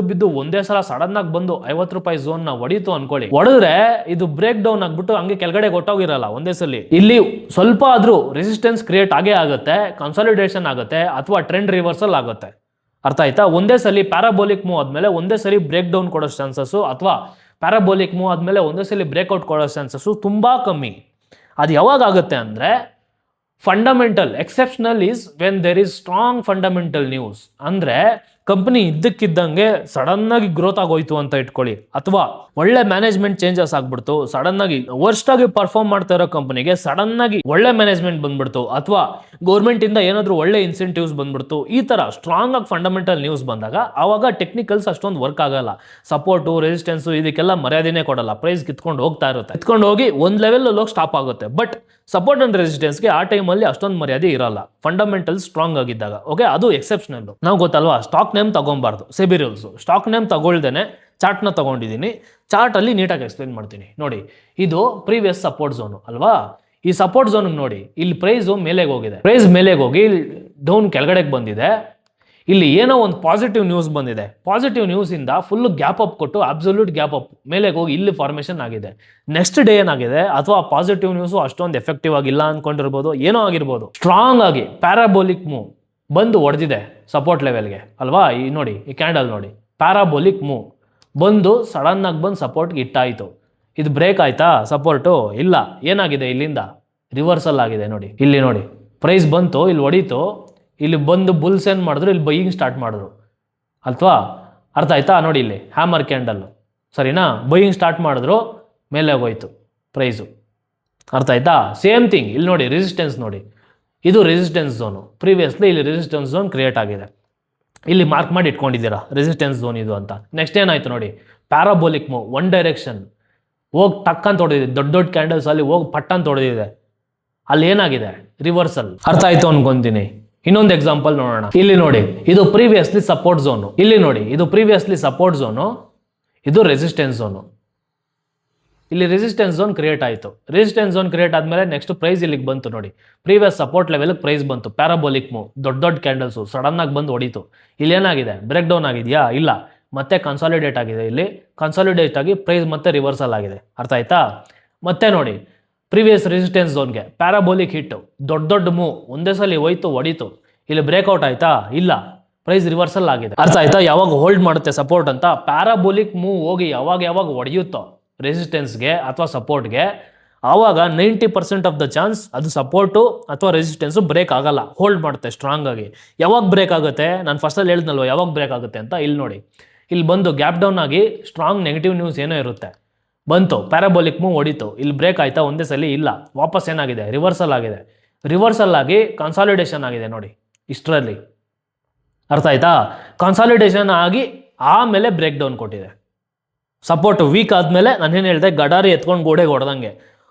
ಬಿದ್ದು ಒಂದೇ ಸಲ ಸಡನ್ ಆಗಿ ಬಂದು 50 ರೂಪಾಯಿ ಝೋನ್ ನ ಹೊಡೀತು ಅನ್ಕೊಳ್ಳಿ, ಹೊಡೆದ್ರೆ ಇದು ಬ್ರೇಕ್ ಡೌನ್ ಆಗ್ಬಿಟ್ಟು ಹಂಗೆ ಕೆಳಗಡೆ ಹೊಟ್ಟೋಗಿರಲ್ಲ ಒಂದೇ ಸಲ. ಇಲ್ಲಿ ಸ್ವಲ್ಪ ಆದ್ರೂ ರೆಸಿಸ್ಟೆನ್ಸ್ ಕ್ರಿಯೇಟ್ ಆಗೇ ಆಗುತ್ತೆ, ಕನ್ಸಾಲಿಡೇಷನ್ ಆಗುತ್ತೆ ಅಥವಾ ಟ್ರೆಂಡ್ ರಿವರ್ಸಲ್ ಆಗುತ್ತೆ. ಅರ್ಥ ಆಯ್ತಾ? ಒಂದೇ ಸಲ ಪ್ಯಾರಾಬೋಲಿಕ್ ಮೂವ್ ಆದ್ಮೇಲೆ ಒಂದೇ ಸಲ ಬ್ರೇಕ್ ಡೌನ್ ಕೊಡೋ ಚಾನ್ಸಸ್ ಅಥವಾ ಪ್ಯಾರಾಬೋಲಿಕ್ ಮೂವ್ ಆದ್ಮೇಲೆ ಒಂದೇ ಸಲ ಬ್ರೇಕ್ಔಟ್ ಕೊಡೋ ಚಾನ್ಸಸ್ ತುಂಬಾ ಕಮ್ಮಿ. ಅದು ಯಾವಾಗ ಆಗುತ್ತೆ ಅಂದ್ರೆ fundamental exceptional is when there is strong fundamental news. ಅಂದ್ರೆ ಕಂಪನಿ ಇದ್ದಕ್ಕಿದ್ದಂಗೆ ಸಡನ್ ಆಗಿ ಗ್ರೋತ್ ಆಗೋಯ್ತು ಅಂತ ಇಟ್ಕೊಳ್ಳಿ, ಅಥವಾ ಒಳ್ಳೆ ಮ್ಯಾನೇಜ್ಮೆಂಟ್ ಚೇಂಜಸ್ ಆಗ್ಬಿಡ್ತು, ಸಡನ್ ಆಗಿ ವರ್ಸ್ಟ್ ಆಗಿ ಪರ್ಫಾರ್ಮ್ ಮಾಡ್ತಾ ಇರೋ ಕಂಪನಿಗೆ ಸಡನ್ ಆಗಿ ಒಳ್ಳೆ ಮ್ಯಾನೇಜ್ಮೆಂಟ್ ಬಂದ್ಬಿಡ್ತು, ಅಥವಾ ಗೌರ್ಮೆಂಟ್ ಇಂದ ಏನಾದ್ರು ಒಳ್ಳೆ ಇನ್ಸೆಂಟಿವ್ಸ್ ಬಂದ್ಬಿಡ್ತು, ಈ ತರ ಸ್ಟ್ರಾಂಗ್ ಆಗಿ ಫಂಡಮೆಂಟಲ್ ನ್ಯೂಸ್ ಬಂದಾಗ ಆವಾಗ ಟೆಕ್ನಿಕಲ್ಸ್ ಅಷ್ಟೊಂದು ವರ್ಕ್ ಆಗಲ್ಲ. ಸಪೋರ್ಟು ರೆಸಿಸ್ಟೆನ್ಸ್ ಇದಕ್ಕೆಲ್ಲ ಮರ್ಯಾದೆನೇ ಕೊಡಲ್ಲ, ಪ್ರೈಸ್ ಕಿತ್ಕೊಂಡು ಹೋಗ್ತಾ ಇರುತ್ತೆ, ಕಿತ್ಕೊಂಡು ಹೋಗಿ ಒಂದ್ ಲೆವೆಲ್ ಹೋಗಿ ಸ್ಟಾಪ್ ಆಗುತ್ತೆ. ಬಟ್ ಸಪೋರ್ಟ್ ಅಂಡ್ ರೆಸಿಸ್ಟೆನ್ಸ್ಗೆ ಆ ಟೈಮಲ್ಲಿ ಅಷ್ಟೊಂದು ಮರ್ಯಾದೆ ಇರಲ್ಲ, ಫಂಡಮೆಂಟಲ್ ಸ್ಟ್ರಾಂಗ್ ಆಗಿದ್ದಾಗ. ಓಕೆ, ಅದು ಎಕ್ಸೆಪ್ಷನಲ್. ನಾವು ಗೊತ್ತಲ್ವಾ, ಸ್ಟಾಕ್ ನೇಮ್ ತಗೊಬಾರ್ದು, ಸೆಬಿ ರೂಲ್ಸ್. ಸ್ಟಾಕ್ ನೇಮ್ ತಗೊಳ್ದೇನೆ ಚಾರ್ಟ್ನ ತಗೊಂಡಿದ್ದೀನಿ, ಚಾರ್ಟ್ ಅಲ್ಲಿ ನೀಟಾಗಿ ಎಕ್ಸ್ಪ್ಲೇನ್ ಮಾಡ್ತೀನಿ ನೋಡಿ. ಇದು ಪ್ರೀವಿಯಸ್ ಸಪೋರ್ಟ್ ಝೋನ್ ಅಲ್ವಾ, ಈ ಸಪೋರ್ಟ್ ಝೋನ್ ನೋಡಿ, ಇಲ್ಲಿ ಪ್ರೈಸ್ ಮೇಲೆಗೆ ಹೋಗಿದೆ, ಪ್ರೈಸ್ ಮೇಲೆಗೆ ಹೋಗಿ ಡೌನ್ ಕೆಳಗಡೆಗೆ ಬಂದಿದೆ. ಇಲ್ಲಿ ಏನೋ ಒಂದು ಪಾಸಿಟಿವ್ ನ್ಯೂಸ್ ಬಂದಿದೆ, ಪಾಸಿಟಿವ್ ನ್ಯೂಸ್ ಇಂದ ಫುಲ್ ಗ್ಯಾಪ್ ಅಪ್ ಕೊಟ್ಟು ಅಬ್ಸಲ್ಯೂಟ್ ಗ್ಯಾಪ್ ಅಪ್ ಮೇಲೆಗೆ ಹೋಗಿ ಇಲ್ಲಿ ಫಾರ್ಮೇಶನ್ ಆಗಿದೆ. ನೆಕ್ಸ್ಟ್ ಡೇ ಏನಾಗಿದೆ, ಅಥವಾ ಪಾಸಿಟಿವ್ ನ್ಯೂಸ್ ಅಷ್ಟೊಂದು ಎಫೆಕ್ಟಿವ್ ಆಗಿಲ್ಲ ಅನ್ಕೊಂಡಿರ್ಬೋದು, ಏನೋ ಆಗಿರ್ಬೋದು, ಸ್ಟ್ರಾಂಗ್ ಆಗಿ ಪ್ಯಾರಾಬೋಲಿಕ್ ಮೂವ್ ಬಂದು ಹೊಡೆದಿದೆ ಸಪೋರ್ಟ್ ಲೆವೆಲ್ಗೆ ಅಲ್ವಾ. ಈ ನೋಡಿ, ಈ ಕ್ಯಾಂಡಲ್ ನೋಡಿ, ಪ್ಯಾರಾಬೋಲಿಕ್ ಮೂವ್ ಬಂದು ಸಡನ್ ಆಗಿ ಬಂದು ಸಪೋರ್ಟ್ಗೆ ಇಟ್ಟಾಯಿತು. ಇದು ಬ್ರೇಕ್ ಆಯ್ತಾ ಸಪೋರ್ಟು? ಇಲ್ಲ, ಏನಾಗಿದೆ, ಇಲ್ಲಿಂದ ರಿವರ್ಸಲ್ ಆಗಿದೆ. ನೋಡಿ ಇಲ್ಲಿ ನೋಡಿ, ಪ್ರೈಸ್ ಬಂತು, ಇಲ್ಲಿ ಹೊಡೀತು, ಇಲ್ಲಿ ಬಂದು ಬುಲ್ಸ್ ಏನು ಮಾಡಿದ್ರು, ಇಲ್ಲಿ ಬೈಯಿಂಗ್ ಸ್ಟಾರ್ಟ್ ಮಾಡಿದ್ರು, ಅಥವಾ ಅರ್ಥ ಆಯ್ತಾ? ನೋಡಿ ಇಲ್ಲಿ ಹ್ಯಾಮರ್ ಕ್ಯಾಂಡಲ್, ಸರಿನಾ, ಬೈಯಿಂಗ್ ಸ್ಟಾರ್ಟ್ ಮಾಡಿದ್ರು, ಮೇಲೆ ಹೋಯ್ತು ಪ್ರೈಸು. ಅರ್ಥ ಆಯ್ತಾ? ಸೇಮ್ ಥಿಂಗ್ ಇಲ್ಲಿ ನೋಡಿ, ರೆಸಿಸ್ಟೆನ್ಸ್ ನೋಡಿ, ಇದು ರೆಸಿಸ್ಟೆನ್ಸ್ ಝೋನು, ಪ್ರೀವಿಯಸ್ಲಿ ಇಲ್ಲಿ ರೆಸಿಸ್ಟೆನ್ಸ್ ಝೋನ್ ಕ್ರಿಯೇಟ್ ಆಗಿದೆ. ಇಲ್ಲಿ ಮಾರ್ಕ್ ಮಾಡಿ ಇಟ್ಕೊಂಡಿದ್ದೀರಾ ರೆಸಿಸ್ಟೆನ್ಸ್ ಝೋನ್ ಇದು ಅಂತ. ನೆಕ್ಸ್ಟ್ ಏನಾಯ್ತು ನೋಡಿ, ಪ್ಯಾರಾಬೋಲಿಕ್ ಮೂವ್, ಒನ್ ಡೈರೆಕ್ಷನ್ ಹೋಗಿ ಟಕ್ ಅಂತ ಹೊಡೆದಿದೆ, ದೊಡ್ಡ ದೊಡ್ಡ ಕ್ಯಾಂಡಲ್ಸ್ ಅಲ್ಲಿ ಹೋಗಿ ಪಟ್ ಅಂತ ಹೊಡೆದಿದೆ, ಅಲ್ಲಿ ಏನಾಗಿದೆ ರಿವರ್ಸಲ್. ಅರ್ಥ ಆಯ್ತು ಅನ್ಕೊಂತೀನಿ. ಇನ್ನೊಂದು ಎಕ್ಸಾಂಪಲ್ ನೋಡೋಣ. ಇಲ್ಲಿ ನೋಡಿ, ಇದು ಪ್ರೀವಿಯಸ್ಲಿ ಸಪೋರ್ಟ್ ಝೋನು, ಇಲ್ಲಿ ನೋಡಿ ಇದು ಪ್ರೀವಿಯಸ್ಲಿ ಸಪೋರ್ಟ್ ಝೋನು, ಇದು ರೆಸಿಸ್ಟೆನ್ಸ್ ಝೋನು. ಇಲ್ಲಿ ರೆಸಿಸ್ಟೆನ್ಸ್ ಝೋನ್ ಕ್ರಿಯೇಟ್ ಆಯಿತು. ರೆಸಿಸ್ಟೆನ್ಸ್ ಝೋನ್ ಕ್ರಿಯೇಟ್ ಆದಮೇಲೆ ನೆಕ್ಸ್ಟ್ ಪ್ರೈಸ್ ಇಲ್ಲಿಗೆ ಬಂತು ನೋಡಿ, ಪ್ರೀವಿಯಸ್ ಸಪೋರ್ಟ್ ಲೆವೆಲ್ ಪ್ರೈಸ್ ಬಂತು. ಪ್ಯಾರಾಬೋಲಿಕ್ ಮೂವ್, ದೊಡ್ಡ ದೊಡ್ಡ ಕ್ಯಾಂಡಲ್ಸು ಸಡನ್ ಆಗಿ ಬಂದು ಹೊಡಿತು. ಇಲ್ಲಿ ಏನಾಗಿದೆ, ಬ್ರೇಕ್ ಡೌನ್ ಆಗಿದೆಯಾ? ಇಲ್ಲ, ಮತ್ತೆ ಕನ್ಸಾಲಿಡೇಟ್ ಆಗಿದೆ. ಇಲ್ಲಿ ಕನ್ಸಾಲಿಡೇಟ್ ಆಗಿ ಪ್ರೈಸ್ ಮತ್ತೆ ರಿವರ್ಸಲ್ ಆಗಿದೆ. ಅರ್ಥ ಆಯ್ತಾ? ಮತ್ತೆ ನೋಡಿ, ಪ್ರೀವಿಯಸ್ ರೆಸಿಸ್ಟೆನ್ಸ್ ಝೋನ್ಗೆ ಪ್ಯಾರಾಬೋಲಿಕ್ ಹಿಟ್ಟು, ದೊಡ್ಡ ದೊಡ್ಡ ಮೂವ್ ಒಂದೇ ಸಲ ಹೋಯ್ತು ಹೊಡಿತು. ಇಲ್ಲಿ ಬ್ರೇಕ್ಔಟ್ ಆಯ್ತಾ? ಇಲ್ಲ, ಪ್ರೈಸ್ ರಿವರ್ಸಲ್ ಆಗಿದೆ. ಅರ್ಥ ಆಯ್ತಾ? ಯಾವಾಗ ಹೋಲ್ಡ್ ಮಾಡುತ್ತೆ ಸಪೋರ್ಟ್ ಅಂತ, ಪ್ಯಾರಾಬೋಲಿಕ್ ಮೂವ್ ಹೋಗಿ ಯಾವಾಗ ಹೊಡೆಯುತ್ತೋ ರೆಸಿಸ್ಟೆನ್ಸ್ಗೆ ಅಥವಾ ಸಪೋರ್ಟ್ಗೆ, ಆವಾಗ 90% ಆಫ್ ದ ಚಾನ್ಸ್ ಅದು ಸಪೋರ್ಟು ಅಥವಾ ರೆಸಿಸ್ಟೆನ್ಸು ಬ್ರೇಕ್ ಆಗಲ್ಲ, ಹೋಲ್ಡ್ ಮಾಡುತ್ತೆ ಸ್ಟ್ರಾಂಗ್ ಆಗಿ. ಯಾವಾಗ ಬ್ರೇಕ್ ಆಗುತ್ತೆ? ನಾನು ಫಸ್ಟಲ್ಲಿ ಹೇಳಿದ್ನಲ್ವ ಯಾವಾಗ ಬ್ರೇಕ್ ಆಗುತ್ತೆ ಅಂತ. ಇಲ್ಲಿ ನೋಡಿ, ಇಲ್ಲಿ ಬಂದು ಗ್ಯಾಪ್ ಡೌನ್ ಆಗಿ ಸ್ಟ್ರಾಂಗ್ ನೆಗೆಟಿವ್ ನ್ಯೂಸ್ ಏನೋ ಇರುತ್ತೆ, ಬಂತು ಪ್ಯಾರಾಬೋಲಿಕ್ ಮೂವ್ ಹೊಡಿತು, ಇಲ್ಲಿ ಬ್ರೇಕ್ ಆಯ್ತಾ ಒಂದೇ ಸಲ? ಇಲ್ಲ, ವಾಪಸ್ ಏನಾಗಿದೆ, ರಿವರ್ಸಲ್ ಆಗಿದೆ. ರಿವರ್ಸಲ್ ಆಗಿ ಕನ್ಸಾಲಿಡೇಷನ್ ಆಗಿದೆ ನೋಡಿ ಇಷ್ಟರಲ್ಲಿ. ಅರ್ಥ ಆಯ್ತಾ? ಕನ್ಸಾಲಿಡೇಷನ್ ಆಗಿ ಆಮೇಲೆ ಬ್ರೇಕ್ ಡೌನ್ ಕೊಟ್ಟಿದೆ. ಸಪೋರ್ಟ್ ವೀಕ್ ಆದಮೇಲೆ ನಾನೇನು ಹೇಳಿದೆ, ಗಡಾರಿ ಎತ್ಕೊಂಡು ಗೋಡೆಗೆ ಹೊಡೆದಂಗೆ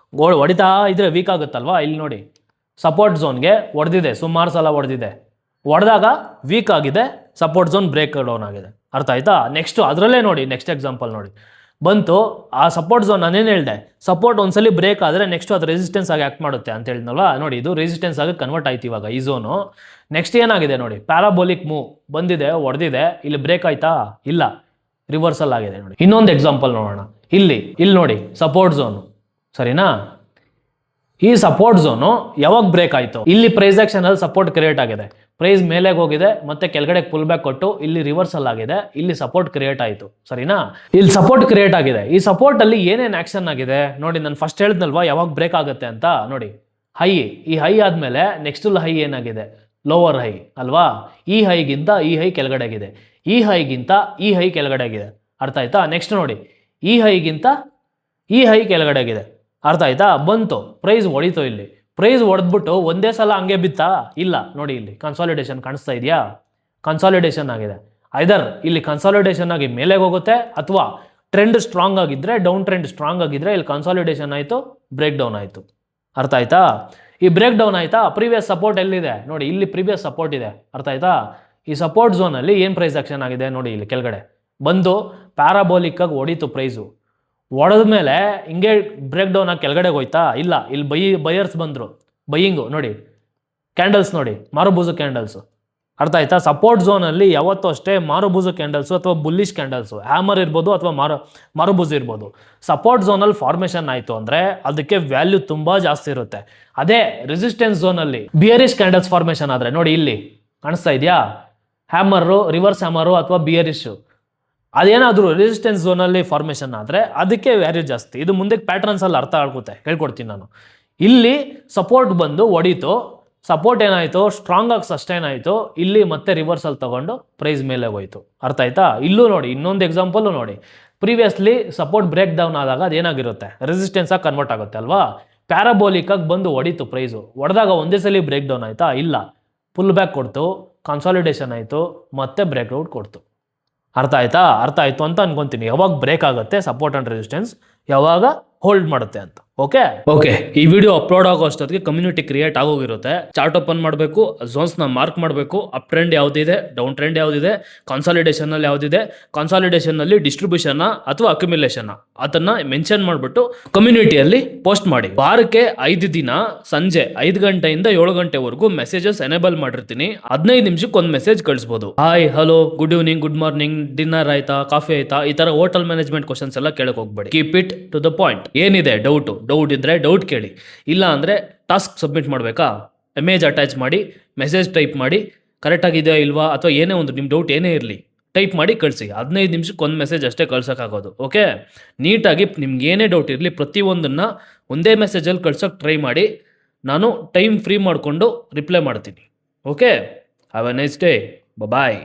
ಹೊಡಿತಾ ಇದ್ರೆ ವೀಕ್ ಆಗುತ್ತಲ್ವಾ. ಇಲ್ಲಿ ನೋಡಿ, ಸಪೋರ್ಟ್ ಝೋನ್ಗೆ ಹೊಡೆದಿದೆ, ಸುಮಾರು ಸಲ ಹೊಡೆದಿದೆ, ಹೊಡೆದಾಗ ವೀಕ್ ಆಗಿದೆ, ಸಪೋರ್ಟ್ ಝೋನ್ ಬ್ರೇಕ್ ಡೌನ್ ಆಗಿದೆ. ಅರ್ಥ ಆಯ್ತಾ? ನೆಕ್ಸ್ಟ್ ಅದರಲ್ಲೇ ನೋಡಿ, ನೆಕ್ಸ್ಟ್ ಎಕ್ಸಾಂಪಲ್ ನೋಡಿ, ಬಂತು ಆ ಸಪೋರ್ಟ್ ಝೋನ್. ನಾನೇನು ಹೇಳಿದೆ, ಸಪೋರ್ಟ್ ಒಂದ್ಸಲಿ ಬ್ರೇಕ್ ಆದರೆ ನೆಕ್ಸ್ಟ್ ಅದು ರೆಸಿಸ್ಟೆನ್ಸ್ ಆಗಿ ಆ್ಯಕ್ಟ್ ಮಾಡುತ್ತೆ ಅಂತ ಹೇಳಿದ್ನಲ್ವಾ. ನೋಡಿ, ಇದು ರೆಸಿಸ್ಟೆನ್ಸ್ ಆಗಿ ಕನ್ವರ್ಟ್ ಆಯ್ತು ಇವಾಗ ಈ ಝೋನು. ನೆಕ್ಸ್ಟ್ ಏನಾಗಿದೆ ನೋಡಿ, ಪ್ಯಾರಾಬೋಲಿಕ್ ಮೂವ್ ಬಂದಿದೆ, ಹೊಡೆದಿದೆ, ಇಲ್ಲಿ ಬ್ರೇಕ್ ಆಯ್ತಾ? ಇಲ್ಲ, ರಿವರ್ಸಲ್ ಆಗಿದೆ ನೋಡಿ. ಇನ್ನೊಂದು ಎಕ್ಸಾಂಪಲ್ ನೋಡೋಣ. ಇಲ್ಲಿ ನೋಡಿ ಸಪೋರ್ಟ್ ಝೋನು, ಸರಿನಾ? ಈ ಸಪೋರ್ಟ್ ಝೋನು ಯಾವಾಗ ಬ್ರೇಕ್ ಆಯಿತು? ಇಲ್ಲಿ ಪ್ರೈಸ್ ಆಕ್ಷನ್ ಅಲ್ಲಿ ಸಪೋರ್ಟ್ ಕ್ರಿಯೇಟ್ ಆಗಿದೆ, ಪ್ರೈಸ್ ಮೇಲೆಗೆ ಹೋಗಿದೆ, ಮತ್ತೆ ಕೆಳಗಡೆ ಪುಲ್ ಬ್ಯಾಕ್ ಕೊಟ್ಟು ಇಲ್ಲಿ ರಿವರ್ಸಲ್ ಆಗಿದೆ, ಇಲ್ಲಿ ಸಪೋರ್ಟ್ ಕ್ರಿಯೇಟ್ ಆಯಿತು, ಸರಿನಾ? ಇಲ್ಲಿ ಸಪೋರ್ಟ್ ಕ್ರಿಯೇಟ್ ಆಗಿದೆ. ಈ ಸಪೋರ್ಟ್ ಅಲ್ಲಿ ಏನೇನು ಆಕ್ಷನ್ ಆಗಿದೆ ನೋಡಿ, ನಾನು ಫಸ್ಟ್ ಹೇಳಿದ್ನಲ್ವಾ ಯಾವಾಗ ಬ್ರೇಕ್ ಆಗುತ್ತೆ ಅಂತ. ನೋಡಿ, ಹೈ, ಈ ಹೈ ಆದಮೇಲೆ ನೆಕ್ಸ್ಟ್ ಹೈ ಏನಾಗಿದೆ, ಲೋವರ್ ಹೈ ಅಲ್ವಾ? ಈ ಹೈಗಿಂತ ಈ ಹೈ ಕೆಳಗಡೆ ಆಗಿದೆ, ಈ ಹೈಗಿಂತ ಈ ಹೈ ಕೆಳಗಡೆ ಆಗಿದೆ. ಅರ್ಥ ಆಯ್ತಾ? ನೆಕ್ಸ್ಟ್ ನೋಡಿ, ಈ ಹೈಗಿಂತ ಈ ಹೈ ಕೆಳಗಡೆ ಆಗಿದೆ. ಅರ್ಥ ಆಯ್ತಾ? ಬಂತು, ಪ್ರೈಸ್ ಹೊಡಿತು. ಇಲ್ಲಿ ಪ್ರೈಸ್ ಹೊಡೆದ್ಬಿಟ್ಟು ಒಂದೇ ಸಲ ಹಂಗೆ ಬಿತ್ತಾ? ಇಲ್ಲ, ನೋಡಿ ಇಲ್ಲಿ ಕನ್ಸಾಲಿಡೇಷನ್ ಕಾಣಿಸ್ತಾ ಇದೆಯಾ? ಕನ್ಸಾಲಿಡೇಷನ್ ಆಗಿದೆ. ಐದರ್ ಇಲ್ಲಿ ಕನ್ಸಾಲಿಡೇಷನ್ ಆಗಿ ಮೇಲೆಗೆ ಹೋಗುತ್ತೆ, ಅಥವಾ ಟ್ರೆಂಡ್ ಸ್ಟ್ರಾಂಗ್ ಆಗಿದ್ರೆ, ಡೌನ್ ಟ್ರೆಂಡ್ ಸ್ಟ್ರಾಂಗ್ ಆಗಿದ್ರೆ ಇಲ್ಲಿ ಕನ್ಸಾಲಿಡೇಷನ್ ಆಯಿತು, ಬ್ರೇಕ್ ಡೌನ್ ಆಯಿತು. ಅರ್ಥ ಆಯ್ತಾ? ಈ ಬ್ರೇಕ್ ಡೌನ್ ಆಯ್ತಾ, ಪ್ರೀವಿಯಸ್ ಸಪೋರ್ಟ್ ಎಲ್ಲಿದೆ ನೋಡಿ, ಇಲ್ಲಿ ಪ್ರೀವಿಯಸ್ ಸಪೋರ್ಟ್ ಇದೆ. ಅರ್ಥ ಆಯ್ತಾ? ಈ ಸಪೋರ್ಟ್ ಝೋನಲ್ಲಿ ಏನು ಪ್ರೈಸ್ ಆಕ್ಷನ್ ಆಗಿದೆ ನೋಡಿ, ಇಲ್ಲಿ ಕೆಳಗಡೆ ಬಂದು ಪ್ಯಾರಾಬೋಲಿಕ್ ಆಗಿ ಹೊಡಿತು ಪ್ರೈಸು. ಹೊಡೆದ ಮೇಲೆ ಹಿಂಗೆ ಬ್ರೇಕ್ ಡೌನ್ ಆಗಿ ಕೆಳಗಡೆ ಹೋಯ್ತಾ? ಇಲ್ಲ, ಇಲ್ಲಿ ಬೈಯರ್ಸ್ ಬಂದರು, ಬೈಯಿಂಗು ನೋಡಿ, ಕ್ಯಾಂಡಲ್ಸ್ ನೋಡಿ, ಮಾರುಬೂಸು ಕ್ಯಾಂಡಲ್ಸು. ಅರ್ಥ ಆಯ್ತಾ? ಸಪೋರ್ಟ್ ಝೋನಲ್ಲಿ ಯಾವತ್ತೂ ಅಷ್ಟೇ ಮಾರುಬೂಸು ಕ್ಯಾಂಡಲ್ಸು ಅಥವಾ ಬುಲ್ಲಿಶ್ ಕ್ಯಾಂಡಲ್ಸು, ಹ್ಯಾಮರ್ ಇರ್ಬೋದು ಅಥವಾ ಮಾರುಬೂಸು ಇರ್ಬೋದು. ಸಪೋರ್ಟ್ ಝೋನಲ್ಲಿ ಫಾರ್ಮೇಷನ್ ಆಯಿತು ಅಂದರೆ ಅದಕ್ಕೆ ವ್ಯಾಲ್ಯೂ ತುಂಬ ಜಾಸ್ತಿ ಇರುತ್ತೆ. ಅದೇ ರೆಸಿಸ್ಟೆನ್ಸ್ ಝೋನಲ್ಲಿ ಬಿಯರಿಶ್ ಕ್ಯಾಂಡಲ್ಸ್ ಫಾರ್ಮೇಷನ್ ಆದರೆ ನೋಡಿ, ಇಲ್ಲಿ ಕಾಣಿಸ್ತಾ ಇದೆಯಾ, ಹ್ಯಾಮರು, ರಿವರ್ಸ್ ಹ್ಯಾಮರು ಅಥವಾ ಬಿಯರಿಶು, ಅದೇನಾದರೂ ರೆಸಿಸ್ಟೆನ್ಸ್ ಝೋನಲ್ಲಿ ಫಾರ್ಮೇಷನ್ ಆದರೆ ಅದಕ್ಕೆ ವ್ಯಾಲ್ಯೂ ಜಾಸ್ತಿ. ಇದು ಮುಂದೆ ಪ್ಯಾಟ್ರನ್ಸಲ್ಲಿ ಅರ್ಥ ಆಗುತ್ತೆ, ಹೇಳ್ಕೊಡ್ತೀನಿ ನಾನು. ಇಲ್ಲಿ ಸಪೋರ್ಟ್ ಬಂದು ಹೊಡೀತು, ಸಪೋರ್ಟ್ ಏನಾಯಿತು, ಸ್ಟ್ರಾಂಗ್ ಆಗಿ ಸಸ್ಟೈನ್ ಆಯಿತು, ಇಲ್ಲಿ ಮತ್ತೆ ರಿವರ್ಸಲ್ ತಗೊಂಡು ಪ್ರೈಸ್ ಮೇಲೆ ಹೋಯ್ತು. ಅರ್ಥ ಆಯ್ತಾ? ಇಲ್ಲೂ ನೋಡಿ, ಇನ್ನೊಂದು ಎಕ್ಸಾಂಪಲ್ಲು ನೋಡಿ, ಪ್ರೀವಿಯಸ್ಲಿ ಸಪೋರ್ಟ್ ಬ್ರೇಕ್ ಡೌನ್ ಆದಾಗ ಅದೇನಾಗಿರುತ್ತೆ, ರೆಸಿಸ್ಟೆನ್ಸ್ ಆಗಿ ಕನ್ವರ್ಟ್ ಆಗುತ್ತೆ ಅಲ್ವಾ? ಪ್ಯಾರಾಬೋಲಿಕ್ ಆಗಿ ಬಂದು ಹೊಡೀತು ಪ್ರೈಸು, ಹೊಡೆದಾಗ ಒಂದೇ ಸಲ ಬ್ರೇಕ್ ಡೌನ್ ಆಯಿತಾ? ಇಲ್ಲ, ಪುಲ್ ಬ್ಯಾಕ್ ಕೊಡ್ತು, ಕನ್ಸಾಲಿಡೇಷನ್ ಆಯಿತು, ಮತ್ತೆ ಬ್ರೇಕ್ಔಟ್ ಕೊಡ್ತು. ಅರ್ಥ ಆಯ್ತಾ? ಅರ್ಥ ಆಯಿತು ಅಂತ ಅನ್ಕೊಂತೀನಿ. ಯಾವಾಗ ಬ್ರೇಕ್ ಆಗುತ್ತೆ ಸಪೋರ್ಟ್ ಆ್ಯಂಡ್ ರೆಸಿಸ್ಟೆನ್ಸ್, ಯಾವಾಗ ಹೋಲ್ಡ್ ಮಾಡುತ್ತೆ ಅಂತ. ಓಕೆ, ಈ ವಿಡಿಯೋ ಅಪ್ಲೋಡ್ ಆಗೋ ಅಷ್ಟೊತ್ತಿಗೆ ಕಮ್ಯುನಿಟಿ ಕ್ರಿಯೇಟ್ ಆಗೋಗಿರುತ್ತೆ. ಚಾರ್ಟ್ ಓಪನ್ ಮಾಡಬೇಕು, ಝೋನ್ಸ್ನ ಮಾರ್ಕ್ ಮಾಡಬೇಕು, ಅಪ್ ಟ್ರೆಂಡ್ ಯಾವುದಿದೆ, ಡೌನ್ ಟ್ರೆಂಡ್ ಯಾವುದಿದೆ, ಕನ್ಸಾಲಿಡೇಷನಲ್ಲಿ ಯಾವುದಿದೆ, ಕನ್ಸಾಲಿಡೇಷನ್ನಲ್ಲಿ ಡಿಸ್ಟ್ರಿಬ್ಯೂಷನ್ ಅಥವಾ ಅಕ್ಯುಮಿಲೇಷನ್ ಅದನ್ನ ಮೆನ್ಷನ್ ಮಾಡಿಬಿಟ್ಟು ಕಮ್ಯುನಿಟಿಯಲ್ಲಿ ಪೋಸ್ಟ್ ಮಾಡಿ. ವಾರಕ್ಕೆ 5 ದಿನ ಸಂಜೆ 5 ಗಂಟೆಯಿಂದ 7 ಗಂಟೆವರೆಗೂ ಮೆಸೇಜಸ್ ಎನೇಬಲ್ ಮಾಡಿರ್ತೀನಿ. 15 ನಿಮಿಷಕ್ಕೆ ಒಂದು ಮೆಸೇಜ್ ಕಳಿಸ್ಬೋದು. Hi, hello, good evening, good morning, dinner ಆಯ್ತಾ, ಕಾಫಿ ಆಯ್ತಾ, ಈ ತರ ಹೋಟೆಲ್ ಮ್ಯಾನೇಜ್ಮೆಂಟ್ ಕ್ವಶನ್ಸ್ ಎಲ್ಲ ಕೇಳಕ್ ಹೋಗ್ಬೇಡಿ. Keep it to the point. ಏನಿದೆ ಡೌಟ್ ಇದ್ರೆ ಡೌಟ್ ಕೇಳಿ, ಇಲ್ಲ ಅಂದರೆ ಟಾಸ್ಕ್ ಸಬ್ಮಿಟ್ ಮಾಡಬೇಕಾ, ಇಮೇಜ್ ಅಟ್ಯಾಚ್ ಮಾಡಿ, ಮೆಸೇಜ್ ಟೈಪ್ ಮಾಡಿ, ಕರೆಕ್ಟ್ ಆಗಿದೆಯಾ ಇಲ್ವಾ, ಅಥವಾ ಏನೇ ಒಂದು ನಿಮ್ಮ ಡೌಟ್ ಏನೇ ಇರಲಿ ಟೈಪ್ ಮಾಡಿ ಕಳಿಸಿ. 15 ನಿಮಿಷಕ್ಕೆ ಒಂದು ಮೆಸೇಜ್ ಅಷ್ಟೇ ಕಳ್ಸೋಕ್ಕಾಗೋದು. ಓಕೆ, ನೀಟಾಗಿ ನಿಮ್ಗೆ ಏನೇ ಡೌಟ್ ಇರಲಿ ಪ್ರತಿಯೊಂದನ್ನು ಒಂದೇ ಮೆಸೇಜಲ್ಲಿ ಕಳ್ಸೋಕ್ಕೆ ಟ್ರೈ ಮಾಡಿ. ನಾನು ಟೈಮ್ ಫ್ರೀ ಮಾಡಿಕೊಂಡು ರಿಪ್ಲೈ ಮಾಡ್ತೀನಿ. Okay, have a nice day, bye.